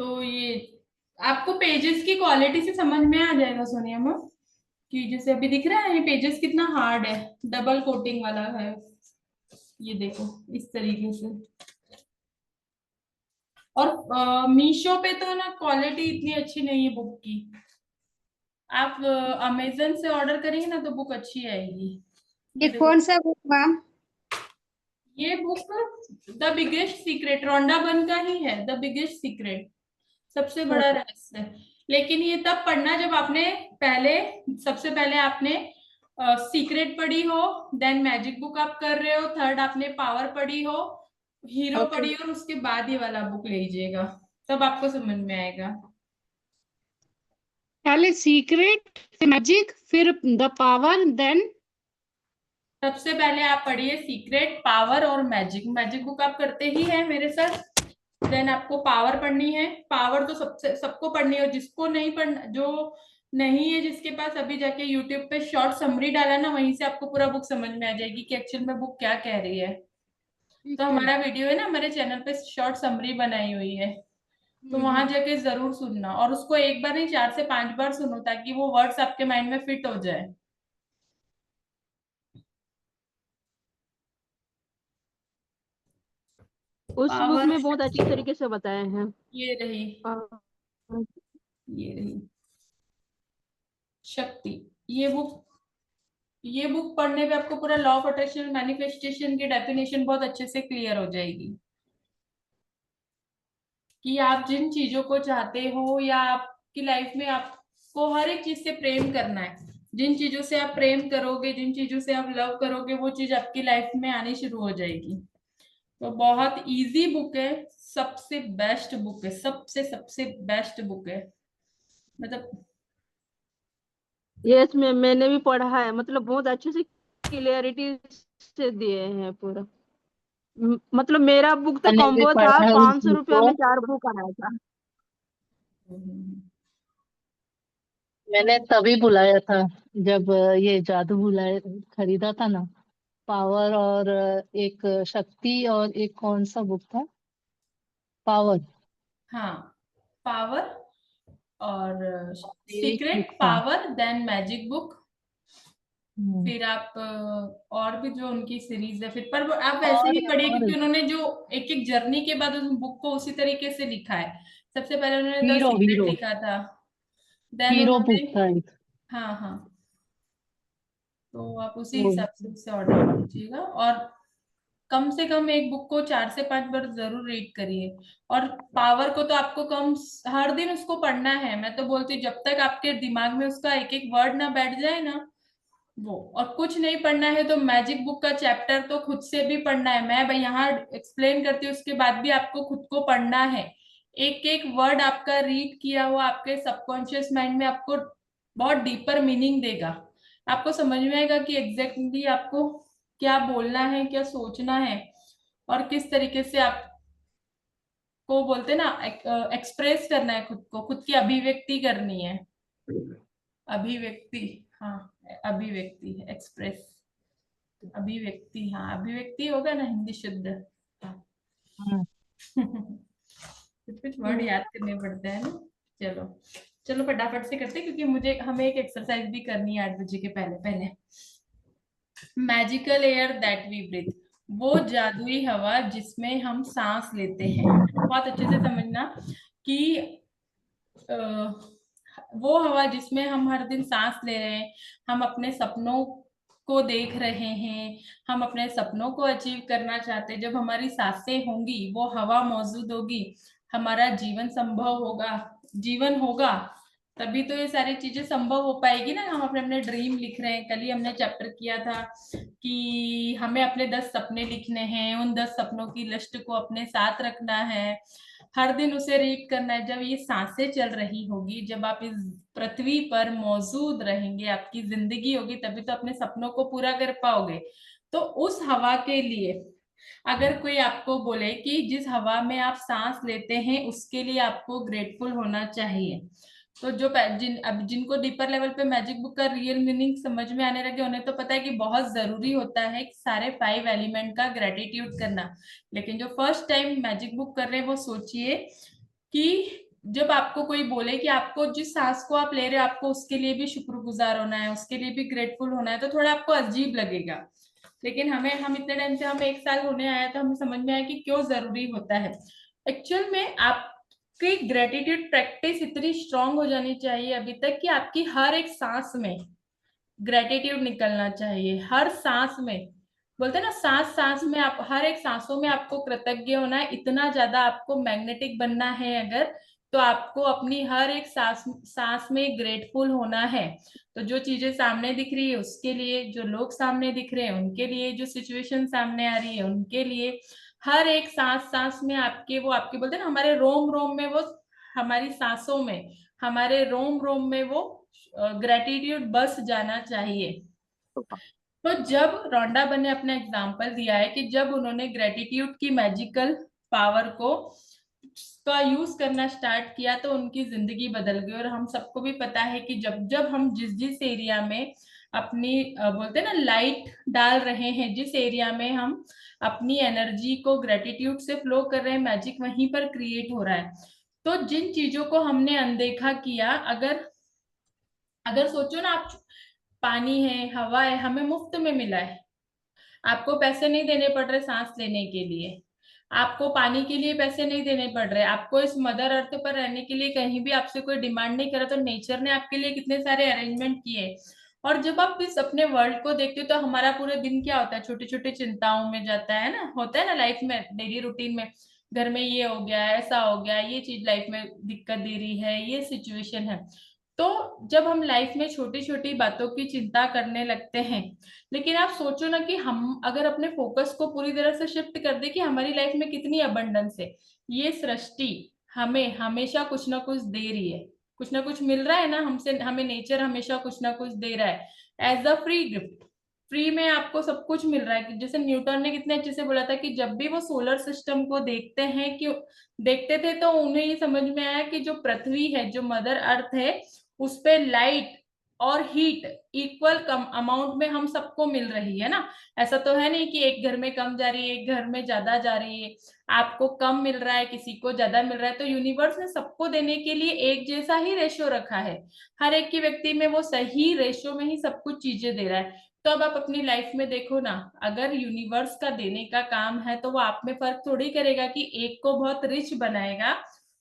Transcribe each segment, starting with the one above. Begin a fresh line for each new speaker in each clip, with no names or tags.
तो ये आपको पेजेस की क्वालिटी से समझ में आ जाएगा सोनिया मैम, कि जैसे अभी दिख रहा है ये पेजेस कितना हार्ड है, डबल कोटिंग वाला है। ये देखो इस तरीके से। और मीशो पे तो ना क्वालिटी इतनी अच्छी नहीं है बुक की। आप अमेजन से ऑर्डर करेंगे ना तो बुक अच्छी आएगी।
ये
ये देखो,
कौन सा बुक मैम?
ये बुक द बिगेस्ट सीक्रेट, रोंडा बन का ही है, द बिगेस्ट सीक्रेट, सबसे बड़ा
ओके।
रहस्य। लेकिन ये तब पढ़ना जब आपने पहले, सबसे पहले आपने सीक्रेट पढ़ी हो, देन मैजिक बुक आप कर रहे हो, थर्ड आपने पावर पढ़ी हो, हीरो
ओके,
पढ़ी हो, और उसके बाद ये वाला बुक लीजिएगा, तब आपको समझ में आएगा।
पहले सीक्रेट, फिर मैजिक, फिर द पावर, देन।
सबसे पहले आप पढ़िए सीक्रेट, पावर और मैजिक। मैजिक बुक आप करते ही हैं मेरे साथ। देन आपको पावर पढ़नी है। पावर तो सबसे सबको पढ़नी है, और जिसको नहीं पढ़ना, जो नहीं है जिसके पास, अभी जाके यूट्यूब पे शॉर्ट समरी डाला ना, वहीं से आपको पूरा बुक समझ में आ जाएगी कि एक्चुअल में बुक क्या कह रही है। तो
ठीक है।
हमारा वीडियो है ना, हमारे चैनल पे शॉर्ट समरी बनाई हुई है, तो वहां
हम्म।
जाके जरूर सुनना, और उसको एक बार नहीं 4 से 5 बार सुनो, ताकि वो वर्ड्स आपके माइंड में फिट हो जाए।
उस बुक
पावर,
में बहुत अच्छी तरीके से बताए हैं।
ये रही,
हाँ।
ये रही शक्ति। ये बुक, ये बुक पढ़ने पे आपको पूरा लॉ ऑफ अट्रैक्शन मैनिफेस्टेशन की डेफिनेशन बहुत अच्छे से क्लियर हो जाएगी, कि आप जिन चीजों को चाहते हो, या आपकी लाइफ में आपको हर एक चीज से प्रेम करना है, जिन चीजों से आप प्रेम करोगे, जिन चीजों से आप लव करोगे, वो चीज आपकी लाइफ में आनी शुरू हो जाएगी। तो बहुत इजी बुक है, सबसे बेस्ट बुक है, सबसे सबसे बेस्ट बुक है, मतलब।
ये इसमें मैंने भी पढ़ा है, मतलब बहुत अच्छे से क्लियरिटी से दिए हैं पूरा। मतलब मेरा बुक तो
मैंने भी
कॉम्बो था,
पढ़ा है उस
500 रुपया
बुक को।
में 4 बुक आया था।
मैंने तभी बुलाया था जब ये जादू बुलाए खरीदा था ना। पावर और एक शक्ति और एक कौन सा बुक था? पावर।
हाँ, पावर और
एक बुक
सीक्रेट,
था।
Power, then magic book.
Hmm.
फिर आप और भी जो उनकी सीरीज है, फिर पर आप वैसे
और
ही पढ़िए,
और
क्योंकि उन्होंने जो एक एक जर्नी के बाद उस बुक को उसी तरीके से लिखा है। सबसे पहले उन्होंने द
हीरो
सीक्रेट
हीरो
लिखा था, देन
हीरो
उन्होंने,
बुक था एक।
हाँ हाँ, तो आप उसी
वो
हिसाब से उससे ऑर्डर कीजिएगा, और कम से कम एक बुक को 4 से 5 बार जरूर रीड करिए। और पावर को तो आपको कम, हर दिन उसको पढ़ना है। मैं तो बोलती हूँ, जब तक आपके दिमाग में उसका एक एक वर्ड ना बैठ जाए ना, वो, और कुछ नहीं पढ़ना है तो मैजिक बुक का चैप्टर तो खुद से भी पढ़ना है। मैं भाई यहाँ एक्सप्लेन करती हूँ, उसके बाद भी आपको खुद को पढ़ना है। एक एक वर्ड आपका रीड किया हुआ आपके सबकॉन्शियस माइंड में आपको बहुत डीपर मीनिंग देगा। आपको समझ में आएगा कि एग्जैक्टली आपको क्या बोलना है, क्या सोचना है, और किस तरीके से आपको, बोलते हैं ना, एक्सप्रेस करना है खुद को, खुद की अभिव्यक्ति करनी है। अभिव्यक्ति, हाँ, अभिव्यक्ति है, एक्सप्रेस, अभिव्यक्ति, हाँ अभिव्यक्ति होगा ना हिंदी शुद्ध। हाँ।
हाँ।
कुछ कुछ वर्ड याद करने पड़ते हैं ना। चलो, चलो फटाफट से करते हैं, क्योंकि मुझे, हमें एक एक्सरसाइज भी करनी है 8 बजे के पहले पहले। Magical air that we breathe, वो जादुई हवा जिसमें हम सांस लेते हैं। बहुत अच्छे से समझना कि अ, वो हवा जिसमें हम हर दिन सांस ले रहे हैं, हम अपने सपनों को देख रहे हैं, हम अपने सपनों को अचीव करना चाहते हैं। जब हमारी सांसें होंगी, वो हवा मौजूद होगी, हमारा जीवन संभव होगा, जीवन होगा, तभी तो ये सारी चीजें संभव हो पाएगी ना। हम अपने अपने ड्रीम लिख रहे हैं, कल ही हमने चैप्टर किया था कि हमें अपने 10 सपने लिखने हैं, उन 10 सपनों की लिस्ट को अपने साथ रखना है, हर दिन उसे रीड करना है। जब ये सांसें चल रही होगी, जब आप इस पृथ्वी पर मौजूद रहेंगे, आपकी जिंदगी होगी, तभी तो अपने सपनों को पूरा कर पाओगे। तो उस हवा के लिए, अगर कोई आपको बोले कि जिस हवा में आप सांस लेते हैं उसके लिए आपको ग्रेटफुल होना चाहिए, तो जो अब जिनको डीपर लेवल पे मैजिक बुक का रियल मीनिंग समझ में आने लगे, उन्हें तो पता है कि बहुत जरूरी होता है कि सारे 5 एलिमेंट का ग्रेटिट्यूड करना। लेकिन जो फर्स्ट टाइम मैजिक बुक कर रहे हैं, वो सोचिए कि जब आपको कोई बोले कि आपको जिस सांस को आप ले रहे हो आपको उसके लिए भी शुक्रगुजार होना है, उसके लिए भी ग्रेटफुल होना है, तो थोड़ा आपको अजीब लगेगा। लेकिन हम इतने टाइम से, हम 1 साल होने आया तो हमें समझ में आया कि क्यों जरूरी होता है। एक्चुअल में आपकी ग्रेटिट्यूड प्रैक्टिस इतनी स्ट्रांग हो जानी चाहिए अभी तक कि आपकी हर एक सांस में ग्रेटिट्यूड निकलना चाहिए। हर सांस में, बोलते हैं ना, सांस सांस में, आप हर एक सांसों में आपको कृतज्ञ होना है। इतना ज्यादा आपको मैग्नेटिक बनना है अगर, तो आपको अपनी हर एक सांस सांस में ग्रेटफुल होना है। तो जो चीजें सामने दिख रही है उसके लिए, जो लोग सामने दिख रहे हैं उनके लिए, जो सिचुएशन सामने आ रही है उनके लिए, हर एक सांस सांस में आपके, वो आपके बोलते हैं ना, हमारे रोम रोम में वो, हमारी सांसों में, हमारे रोम रोम में वो ग्रेटिट्यूड बस जाना चाहिए। तो जब रोंडा ने अपना एग्जाम्पल दिया है कि जब उन्होंने ग्रेटिट्यूड की मैजिकल पावर को का यूज करना स्टार्ट किया तो उनकी जिंदगी बदल गई। और हम सबको भी पता है कि जब जब हम जिस जिस एरिया में अपनी बोलते हैं ना लाइट डाल रहे हैं, जिस एरिया में हम अपनी एनर्जी को ग्रेटिट्यूड से फ्लो कर रहे हैं, मैजिक वहीं पर क्रिएट हो रहा है। तो जिन चीजों को हमने अनदेखा किया, अगर अगर सोचो ना आप, पानी है, हवा है, हमें मुफ्त में मिला है। आपको पैसे नहीं देने पड़ रहे सांस लेने के लिए, आपको पानी के लिए पैसे नहीं देने पड़ रहे, आपको इस मदर अर्थ पर रहने के लिए कहीं भी आपसे कोई डिमांड नहीं करा। तो नेचर ने आपके लिए कितने सारे अरेंजमेंट किए। और जब आप इस अपने वर्ल्ड को देखते हो तो हमारा पूरे दिन क्या होता है, छोटी छोटी चिंताओं में जाता है ना, होता है ना लाइफ में, डेली रूटीन में, घर में ये हो गया, ऐसा हो गया, ये चीज लाइफ में दिक्कत दे रही है, ये सिचुएशन है। तो जब हम लाइफ में छोटी छोटी बातों की चिंता करने लगते हैं, लेकिन आप सोचो ना कि हम अगर अपने फोकस को पूरी तरह से शिफ्ट कर दे कि हमारी लाइफ में कितनी अबंडेंस है। ये सृष्टि हमें हमेशा कुछ ना कुछ दे रही है, कुछ ना कुछ मिल रहा है ना हमसे, हमें नेचर हमेशा कुछ ना कुछ दे रहा है as a free gift. Free में आपको सब कुछ मिल रहा है। कि जैसे न्यूटन ने कितने अच्छे से बोला था कि जब भी वो सोलर सिस्टम को देखते हैं, कि देखते थे, तो उन्हें ये समझ में आया कि जो पृथ्वी है, जो मदर अर्थ है, उस पे लाइट और हीट इक्वल कम अमाउंट में हम सबको मिल रही है ना। ऐसा तो है नहीं कि एक घर में कम जा रही है, एक घर में ज्यादा जा रही है, आपको कम मिल रहा है, किसी को ज्यादा मिल रहा है। तो यूनिवर्स ने सबको देने के लिए एक जैसा ही रेशियो रखा है। हर एक की व्यक्ति में वो सही रेशियो में ही सब कुछ चीजें दे रहा है। तो अब आप अपनी लाइफ में देखो ना, अगर यूनिवर्स का देने का काम है तो वो आप में फर्क थोड़ी करेगा कि एक को बहुत रिच बनाएगा,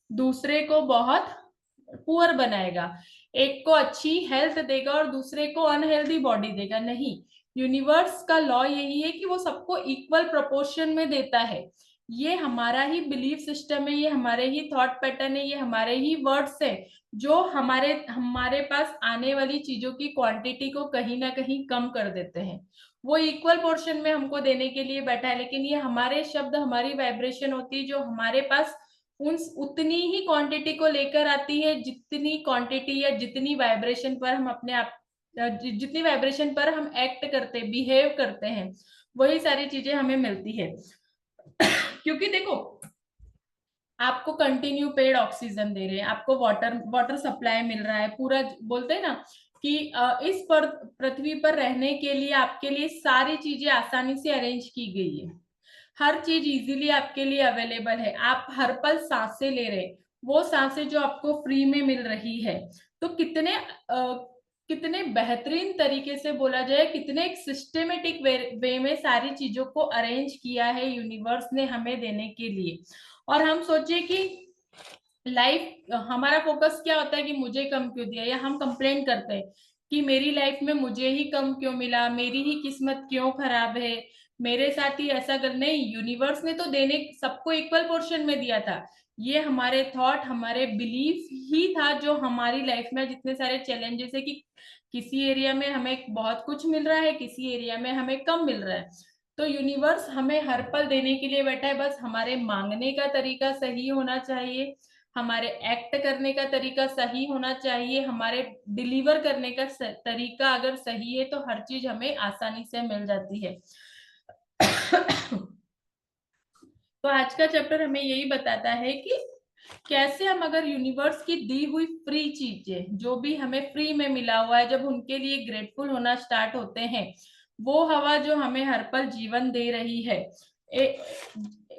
दूसरे को बहुत पुअर बनाएगा, एक को अच्छी हेल्थ देगा और दूसरे को अनहेल्दी बॉडी देगा। नहीं, यूनिवर्स का लॉ यही है कि वो सबको इक्वल प्रोपोर्शन में देता है। ये हमारा ही बिलीफ सिस्टम है, ये हमारे ही थॉट पैटर्न है, ये हमारे ही वर्ड्स है जो हमारे हमारे पास आने वाली चीजों की क्वांटिटी को कहीं ना कहीं कम कर देते हैं। वो इक्वल पोर्शन में हमको देने के लिए बैठा है, लेकिन ये हमारे शब्द, हमारी वाइब्रेशन होती है जो हमारे पास उन उतनी ही क्वांटिटी को लेकर आती है, जितनी क्वांटिटी या जितनी वाइब्रेशन पर हम अपने आप, जितनी वाइब्रेशन पर हम एक्ट करते, बिहेव करते हैं, वही सारी चीजें हमें मिलती है। क्योंकि देखो, आपको कंटिन्यू पेड़ ऑक्सीजन दे रहे हैं, आपको वाटर वाटर सप्लाई मिल रहा है, पूरा बोलते हैं ना कि इस पर पृथ्वी पर रहने के लिए आपके लिए सारी चीजें आसानी से अरेंज की गई है। हर चीज इजीली आपके लिए अवेलेबल है, आप हर पल सांसें ले रहे हैं, वो सांसें जो आपको फ्री में मिल रही है। तो कितने बेहतरीन तरीके से बोला जाए, कितने एक सिस्टमेटिक वे में सारी चीजों को अरेंज किया है यूनिवर्स ने हमें देने के लिए। और हम सोचे कि लाइफ, हमारा फोकस क्या होता है कि मुझे कम क्यों दिया, या हम कंप्लेन करते हैं कि मेरी लाइफ में मुझे ही कम क्यों मिला, मेरी ही किस्मत क्यों खराब है, मेरे साथ ही ऐसा कर। नहीं, यूनिवर्स ने तो देने सबको इक्वल पोर्शन में दिया था। ये हमारे थॉट, हमारे बिलीफ ही था जो हमारी लाइफ में जितने सारे चैलेंजेस है, कि किसी एरिया में हमें बहुत कुछ मिल रहा है, किसी एरिया में हमें कम मिल रहा है। तो यूनिवर्स हमें हर पल देने के लिए बैठा है, बस हमारे मांगने का तरीका सही होना चाहिए, हमारे एक्ट करने का तरीका सही होना चाहिए, हमारे डिलीवर करने का तरीका अगर सही है तो हर चीज हमें आसानी से मिल जाती है। तो आज का चैप्टर हमें यही बताता है कि कैसे हम अगर यूनिवर्स की दी हुई फ्री चीजें, जो भी हमें फ्री में मिला हुआ है, जब उनके लिए ग्रेटफुल होना स्टार्ट होते हैं, वो हवा जो हमें हर पल जीवन दे रही है,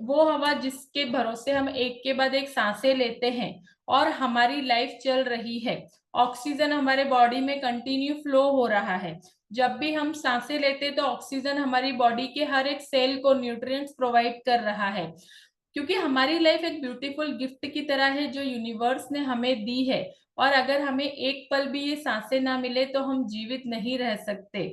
वो हवा जिसके भरोसे हम एक के बाद एक सांसें लेते हैं और हमारी लाइफ चल रही है। ऑक्सीजन हमारे बॉडी में कंटिन्यू फ्लो हो रहा है। जब भी हम सांसें लेते हैं तो ऑक्सीजन हमारी बॉडी के हर एक सेल को न्यूट्रिएंट्स प्रोवाइड कर रहा है, क्योंकि हमारी लाइफ एक ब्यूटीफुल गिफ्ट की तरह है जो यूनिवर्स ने हमें दी है। और अगर हमें एक पल भी ये सांसें ना मिले तो हम जीवित नहीं रह सकते।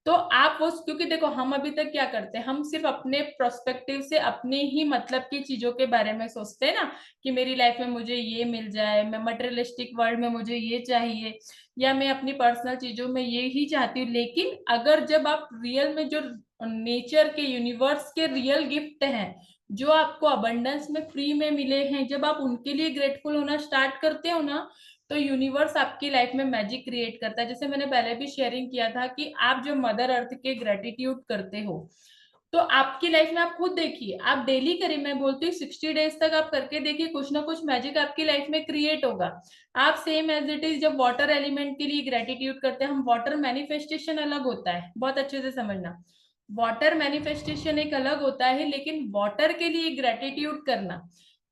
तो आप वो, क्योंकि देखो हम अभी तक क्या करते हैं, हम सिर्फ अपने प्रोस्पेक्टिव से अपने ही मतलब की चीजों के बारे में सोचते हैं ना, कि मेरी लाइफ में मुझे ये मिल जाए, मैं मटेरियलिस्टिक वर्ल्ड में मुझे ये चाहिए, या मैं अपनी पर्सनल चीजों में ये ही चाहती हूँ। लेकिन अगर जब आप रियल में जो नेचर के, यूनिवर्स के रियल गिफ्ट हैं जो आपको अबंडेंस में फ्री में मिले हैं, जब आप उनके लिए ग्रेटफुल होना स्टार्ट करते हो ना, तो यूनिवर्स आपकी लाइफ में मैजिक क्रिएट करता है। जैसे मैंने पहले भी शेयरिंग किया था कि आप जो मदर अर्थ के ग्रेटिट्यूड करते हो, तो आपकी लाइफ में आप खुद देखिए, आप डेली करिए, मैं बोलती हूँ 60 डेज तक आप करके देखिए, कुछ ना कुछ मैजिक आपकी लाइफ में क्रिएट होगा। आप सेम एज इट इज जब वाटर एलिमेंट के लिए ग्रेटिट्यूड करते हैं, हम वाटर मैनिफेस्टेशन अलग होता है, बहुत अच्छे से समझना, वाटर मैनिफेस्टेशन एक अलग होता है, लेकिन वाटर के लिए ग्रेटिट्यूड करना,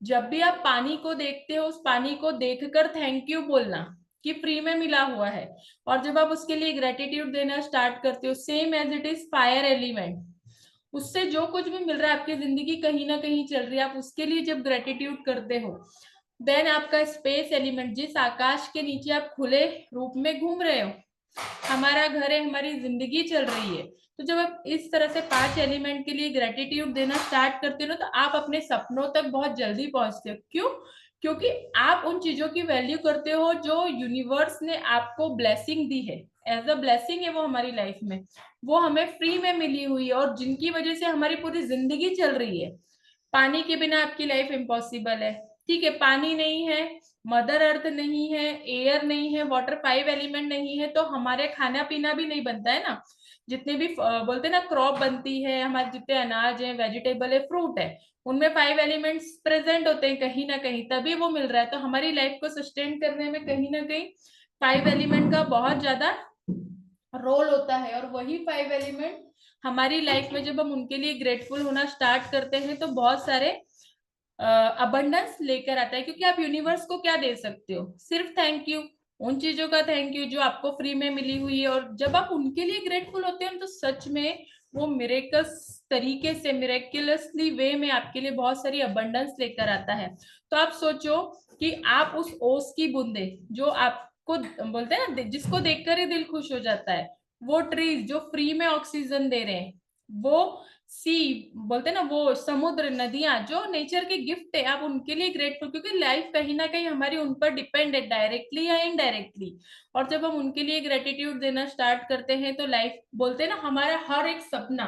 जब भी आप पानी को देखते हो, उस पानी को देखकर थैंक यू बोलना कि फ्री में मिला हुआ है, और जब आप उसके लिए ग्रेटिट्यूड देना स्टार्ट करते हो, same as it is fire element, उससे जो कुछ भी मिल रहा है, आपकी जिंदगी कहीं ना कहीं चल रही है, आप उसके लिए जब ग्रेटिट्यूड करते हो, देन आपका स्पेस एलिमेंट, जिस आकाश के नीचे आप खुले रूप में घूम रहे हो, हमारा घर है, हमारी जिंदगी चल रही है, तो जब आप इस तरह से 5 एलिमेंट के लिए ग्रेटिट्यूड देना स्टार्ट करते हो ना, तो आप अपने सपनों तक बहुत जल्दी पहुंचते हो। क्यों? क्योंकि आप उन चीजों की वैल्यू करते हो जो यूनिवर्स ने आपको ब्लेसिंग दी है, एज अ ब्लेसिंग है वो हमारी लाइफ में, वो हमें फ्री में मिली हुई है, और जिनकी वजह से हमारी पूरी जिंदगी चल रही है। पानी के बिना आपकी लाइफ इम्पॉसिबल है, ठीक है, पानी नहीं है, मदर अर्थ नहीं है, एयर नहीं है, वाटर 5 एलिमेंट नहीं है, तो हमारे खाना पीना भी नहीं बनता है ना। जितने भी बोलते हैं ना क्रॉप बनती है, हमारे जितने अनाज है, वेजिटेबल है, फ्रूट है, उनमें 5 एलिमेंट्स प्रेजेंट होते हैं कहीं ना कहीं, तभी वो मिल रहा है। तो हमारी लाइफ को सस्टेन करने में कहीं ना कहीं 5 एलिमेंट का बहुत ज्यादा रोल होता है, और वही 5 एलिमेंट हमारी लाइफ में जब हम उनके लिए ग्रेटफुल होना स्टार्ट करते हैं तो बहुत सारे अबंडेंस लेकर आता है। क्योंकि आप यूनिवर्स को क्या दे सकते हो? सिर्फ थैंक यू, उन चीजों का थैंक यू जो आपको फ्री में मिली हुई है, और जब आप उनके लिए ग्रेटफुल होते हैं तो सच में वो मिरेकल्स तरीके से, मिरेक्युलसली वे में आपके लिए बहुत सारी अबंडेंस लेकर आता है। तो आप सोचो कि आप उस ओस की बूंदे जो आपको बोलते हैं ना, जिसको देखकर ही दिल खुश हो जाता है, वो ट्रीज जो फ्री में ऑक्सीजन दे रहे हैं, वो सी बोलते हैं ना, वो समुद्र, नदियां जो नेचर के गिफ्ट है, आप उनके लिए ग्रेटफुल, क्योंकि लाइफ कहीं ना कहीं हमारी उन पर डिपेंड है, डायरेक्टली या इनडायरेक्टली। और जब हम उनके लिए ग्रेटिट्यूड देना स्टार्ट करते हैं तो लाइफ, बोलते हैं ना, हमारा हर एक सपना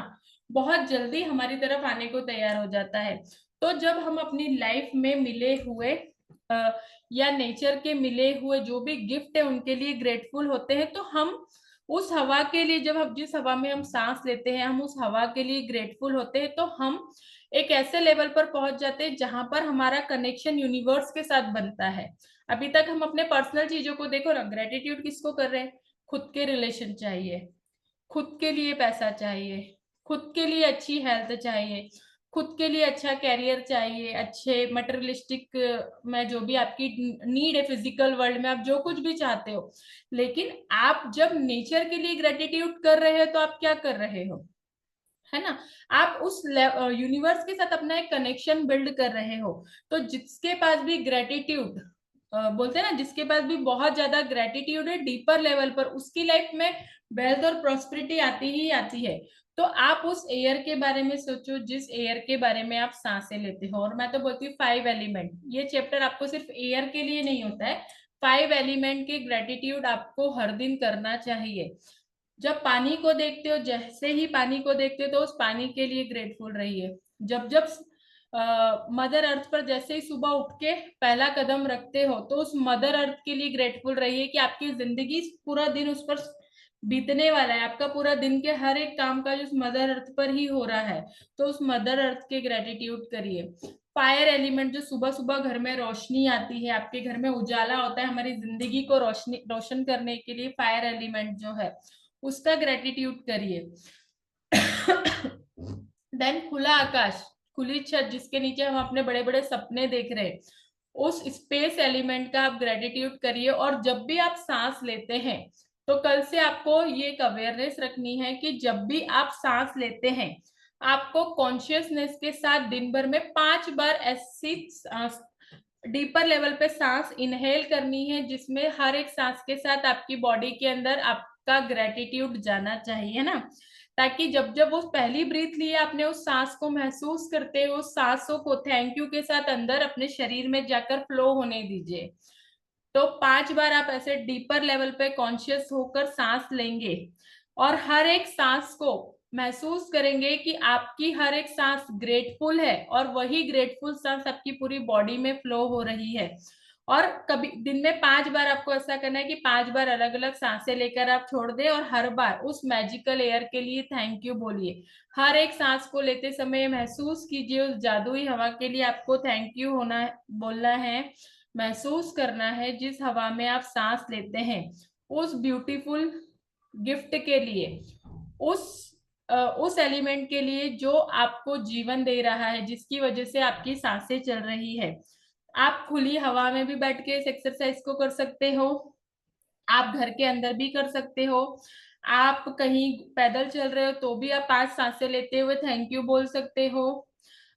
बहुत जल्दी हमारी तरफ आने को तैयार हो जाता है। तो जब हम अपनी लाइफ में मिले हुए या नेचर के मिले हुए जो भी गिफ्ट है उनके लिए ग्रेटफुल होते हैं, तो हम उस हवा के लिए, जब हम जिस हवा में हम सांस लेते हैं, हम उस हवा के लिए ग्रेटफुल होते हैं, तो हम एक ऐसे लेवल पर पहुंच जाते हैं जहां पर हमारा कनेक्शन यूनिवर्स के साथ बनता है। अभी तक हम अपने पर्सनल चीजों को देखो ना, ग्रेटिट्यूड किसको कर रहे हैं? खुद के रिलेशन चाहिए, खुद के लिए पैसा चाहिए, खुद के लिए अच्छी हेल्थ चाहिए, खुद के लिए अच्छा कैरियर चाहिए, अच्छे मटेरियलिस्टिक में जो भी आपकी नीड है, फिजिकल वर्ल्ड में आप जो कुछ भी चाहते हो। लेकिन आप जब नेचर के लिए ग्रेटिट्यूड कर रहे हो तो आप क्या कर रहे हो, है ना? आप उस यूनिवर्स के साथ अपना एक कनेक्शन बिल्ड कर रहे हो। तो जिसके पास भी ग्रेटिट्यूड, बोलते हैं ना, जिसके पास भी बहुत ज्यादा ग्रेटिट्यूड है डीपर लेवल पर, उसकी लाइफ में वेल्थ और प्रॉस्पेरिटी आती ही आती है। तो आप उस एयर के बारे में सोचो जिस एयर के बारे में आप सांसें लेते हो। और मैं तो बोलती हूँ 5 एलिमेंट, ये चैप्टर आपको सिर्फ एयर के लिए नहीं होता है, 5 एलिमेंट के ग्रेटिट्यूड आपको हर दिन करना चाहिए। जब पानी को देखते हो, जैसे ही पानी को देखते हो तो उस पानी के लिए ग्रेटफुल रहिए। जब जब मदर अर्थ पर जैसे ही सुबह उठ के पहला कदम रखते हो तो उस मदर अर्थ के लिए ग्रेटफुल रहिए कि आपकी जिंदगी पूरा दिन उस पर बीतने वाला है, आपका पूरा दिन के हर एक काम का जो मदर अर्थ पर ही हो रहा है, तो उस मदर अर्थ के ग्रेटिट्यूड करिए। फायर एलिमेंट, जो सुबह सुबह घर में रोशनी आती है, आपके घर में उजाला होता है, हमारी जिंदगी को रोशन करने के लिए फायर एलिमेंट जो है उसका ग्रेटिट्यूड करिए। देन खुला आकाश, खुली छत जिसके नीचे हम अपने बड़े बड़े सपने देख रहे हैं, उस स्पेस एलिमेंट का आप ग्रेटिट्यूड करिए। और जब भी आप सांस लेते हैं तो कल से आपको ये एक अवेयरनेस रखनी है कि जब भी आप सांस लेते हैं आपको कॉन्शियसनेस के साथ दिन भर में 5 बार ऐसी डीपर लेवल पे सांस इनहेल करनी है, जिसमें हर एक सांस के साथ आपकी बॉडी के अंदर आपका ग्रेटिट्यूड जाना चाहिए ना, ताकि जब जब वो पहली ब्रीथ लिए आपने उस सांस को महसूस करते हुए उस सांसों को थैंक यू के साथ अंदर अपने शरीर में जाकर फ्लो होने दीजिए। तो 5 बार आप ऐसे डीपर लेवल पे कॉन्शियस होकर सांस लेंगे और हर एक सांस को महसूस करेंगे कि आपकी हर एक सांस ग्रेटफुल है और वही ग्रेटफुल सांस आपकी पूरी बॉडी में फ्लो हो रही है। और कभी दिन में 5 बार आपको ऐसा करना है कि 5 बार अलग अलग सांसें लेकर आप छोड़ दें और हर बार उस मैजिकल एयर के लिए थैंक यू बोलिए। हर एक सांस को लेते समय महसूस कीजिए उस जादुई हवा के लिए आपको थैंक यू होना बोलना है, महसूस करना है जिस हवा में आप सांस लेते हैं, उस ब्यूटीफुल गिफ्ट के लिए, उस एलिमेंट के लिए जो आपको जीवन दे रहा है, जिसकी वजह से आपकी सांसें चल रही है। आप खुली हवा में भी बैठ के इस एक्सरसाइज को कर सकते हो, आप घर के अंदर भी कर सकते हो, आप कहीं पैदल चल रहे हो तो भी आप 5 सांसें लेते हुए थैंक यू बोल सकते हो,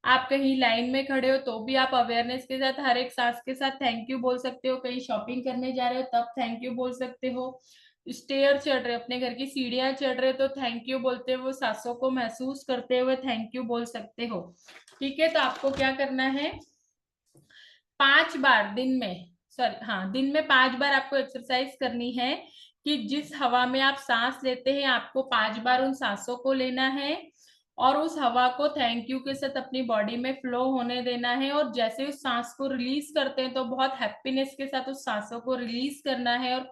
आप कहीं लाइन में खड़े हो तो भी आप अवेयरनेस के साथ हर एक सांस के साथ थैंक यू बोल सकते हो, कहीं शॉपिंग करने जा रहे हो तब थैंक यू बोल सकते हो, स्टेयर चढ़ रहे हो, अपने घर की सीढ़ियां चढ़ रहे हो तो थैंक यू बोलते हुए सांसों को महसूस करते हुए थैंक यू बोल सकते हो। ठीक है, तो आपको क्या करना है, 5 बार दिन में, दिन में 5 बार आपको एक्सरसाइज करनी है कि जिस हवा में आप सांस लेते हैं आपको 5 बार उन सांसों को लेना है और उस हवा को थैंक यू के साथ अपनी बॉडी में फ्लो होने देना है। और जैसे उस सांस को रिलीज करते हैं तो बहुत हैप्पीनेस के साथ उस सांसों को रिलीज करना है और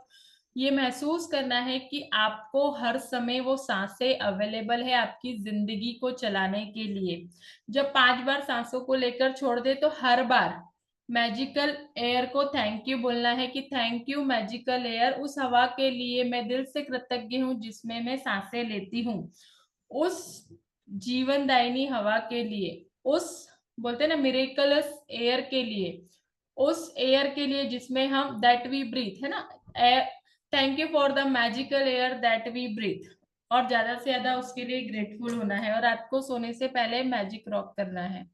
ये महसूस करना है कि आपको हर समय वो सांसें अवेलेबल है आपकी जिंदगी को चलाने के लिए। जब 5 बार सांसों को लेकर छोड़ दे तो हर बार मैजिकल एयर को थैंक यू बोलना है कि थैंक यू मैजिकल एयर, उस हवा के लिए मैं दिल से कृतज्ञ हूँ जिसमें मैं सांसें लेती हूँ, उस जीवनदायिनी हवा के लिए, उस बोलते हैं ना मिरेकलस एयर के लिए, उस एयर के लिए जिसमें हम दैट वी ब्रीथ है ना, thank you for the magical air that we breathe. और ज्यादा से ज्यादा उसके लिए ग्रेटफुल होना है और रात को सोने से पहले मैजिक रॉक करना है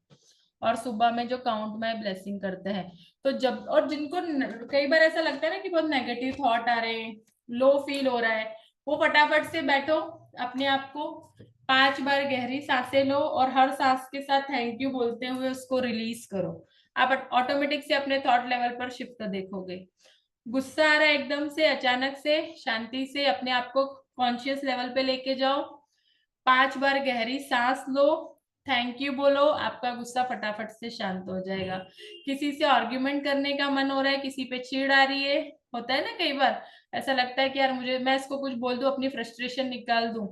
और सुबह में जो काउंट माय ब्लेसिंग करते हैं। तो जब और जिनको कई बार ऐसा लगता है ना कि बहुत नेगेटिव थॉट आ रहे हैं, लो फील हो रहा है, वो फटाफट से बैठो, अपने आप को 5 बार गहरी सांसें लो और हर सांस के साथ थैंक यू बोलते हुए उसको रिलीज करो। आप ऑटोमेटिक से अपने थॉट लेवल पर शिफ्ट देखोगे। गुस्सा आ रहा है एकदम से अचानक से, शांति से अपने आप को कॉन्शियस लेवल पे लेके जाओ, 5 बार गहरी सांस लो, थैंक यू बोलो, आपका गुस्सा फटाफट से शांत हो जाएगा। किसी से आर्ग्यूमेंट करने का मन हो रहा है, किसी पे चिढ़ आ रही है, होता है ना कई बार ऐसा लगता है कि यार मैं इसको कुछ बोल दूं, अपनी फ्रस्ट्रेशन निकाल दूं,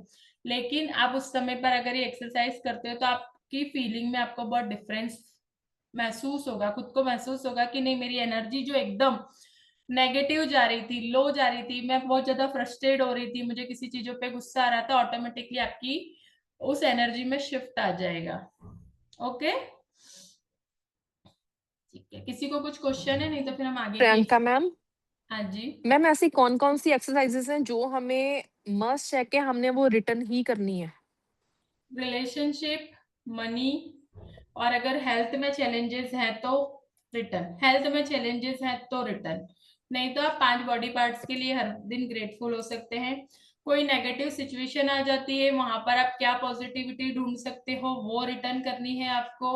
लेकिन आप उस समय पर अगर ये एक्सरसाइज करते हो तो आपकी फीलिंग में आपको बहुत डिफरेंस महसूस होगा, खुद को महसूस होगा कि नहीं मेरी एनर्जी जो एकदम नेगेटिव जा रही थी, लो जा रही थी, मैं बहुत ज्यादा फ्रस्ट्रेट हो रही थी, मुझे किसी चीजों पे गुस्सा आ रहा था, ऑटोमेटिकली आपकी उस एनर्जी में शिफ्ट आ जाएगा। ओके, ठीक है, किसी को कुछ क्वेश्चन है, नहीं तो फिर हम आगे की।
प्रियंका मैम,
हाँ जी
मैम ऐसी कौन कौन सी एक्सरसाइजेस हैं जो हमें मस्ट है कि हमने वो रिटर्न ही करनी है?
रिलेशनशिप, मनी, और अगर हेल्थ में चैलेंजेस है तो रिटर्न, हेल्थ में चैलेंजेस है तो रिटर्न, नहीं तो आप 5 बॉडी पार्ट्स के लिए हर दिन ग्रेटफुल हो सकते हैं। कोई नेगेटिव सिचुएशन आ जाती है वहां पर आप क्या पॉजिटिविटी ढूंढ सकते हो वो रिटर्न करनी है आपको।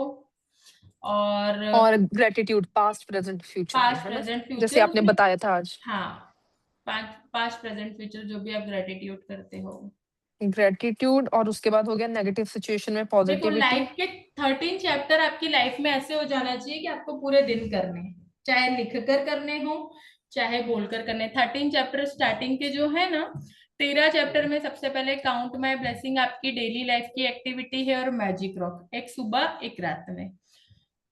और
ग्रेटिट्यूड पास्ट प्रेजेंट फ्यूचर में,
पास्ट
है ना,
प्रेजेंट
जैसे आपने
फ्यूचर,
बताया था आज।
हाँ, पास्ट प्रेजेंट फ्यूचर जो भी आप ग्रेटिट्यूड करते हो।
ग्रेटिट्यूड और उसके बाद हो गया नेगेटिव सिचुएशन में
देखो
पॉजिटिविटी।
लाइफ के 13 चैप्टर आपकी लाइफ में ऐसे हो जाना चाहिए कि आपको पूरे दिन करने हैं, चाहे लिख कर करने हो चाहे बोलकर करने। 13 चैप्टर स्टार्टिंग के जो है ना, 13 चैप्टर में सबसे पहले काउंट माय ब्लेसिंग आपकी डेली लाइफ की एक्टिविटी है और मैजिक रॉक, एक सुबह एक रात में।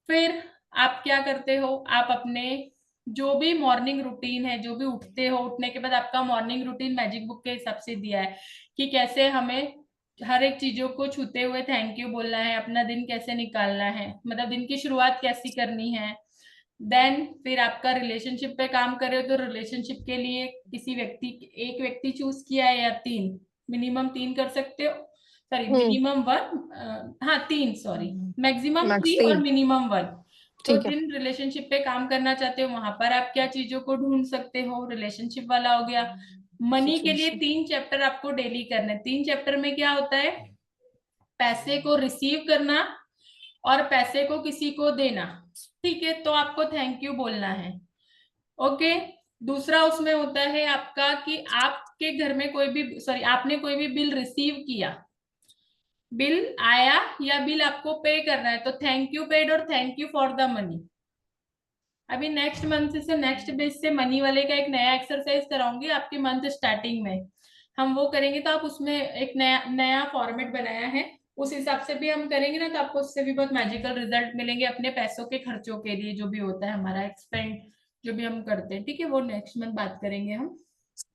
फिर आप क्या करते हो, आप अपने जो भी मॉर्निंग रूटीन है, जो भी उठते हो, उठने के बाद आपका मॉर्निंग रूटीन मैजिक बुक के हिसाब से दिया है कि कैसे हमें हर एक चीजों को छूते हुए थैंक यू बोलना है, अपना दिन कैसे निकालना है, मतलब दिन की शुरुआत कैसी करनी है। देन फिर आपका रिलेशनशिप पे काम कर रहे हो तो रिलेशनशिप के लिए किसी व्यक्ति, एक व्यक्ति चूज किया है या तीन, मिनिमम तीन कर सकते हो, सॉरी
हम्म।
मिनिमम वन, हाँ तीन, सॉरी मैक्सिमम
मैक्स
थ्री और
3।
Minimum one. तो
ठीक है।
जिन रिलेशनशिप पे काम करना चाहते हो वहां पर आप क्या चीजों को ढूंढ सकते हो, रिलेशनशिप वाला हो गया। मनी के लिए
सिचुएशन।
3 चैप्टर आपको डेली करने, 3 चैप्टर में क्या होता है, पैसे को रिसीव करना और पैसे को किसी को देना, ठीक है, तो आपको थैंक यू बोलना है। ओके। दूसरा उसमें होता है आपका कि आपके घर में कोई भी, सॉरी आपने कोई भी बिल रिसीव किया, बिल आया या बिल आपको पे करना है, तो थैंक यू पेड और thank you for the money. अभी नेक्स्ट मंथ से नेक्स्ट बेस से मनी वाले का एक नया एक्सरसाइज कराऊंगी आपके मंथ स्टार्टिंग में, हम वो करेंगे। तो आप उसमें एक नया नया फॉर्मेट बनाया है, उस हिसाब से भी हम करेंगे ना, तो आपको उससे भी बहुत मैजिकल रिजल्ट मिलेंगे अपने पैसों के खर्चों के लिए, जो भी होता है हमारा एक्सपेंड, जो भी हम करते हैं, ठीक है, वो नेक्स्ट मंथ बात करेंगे हम।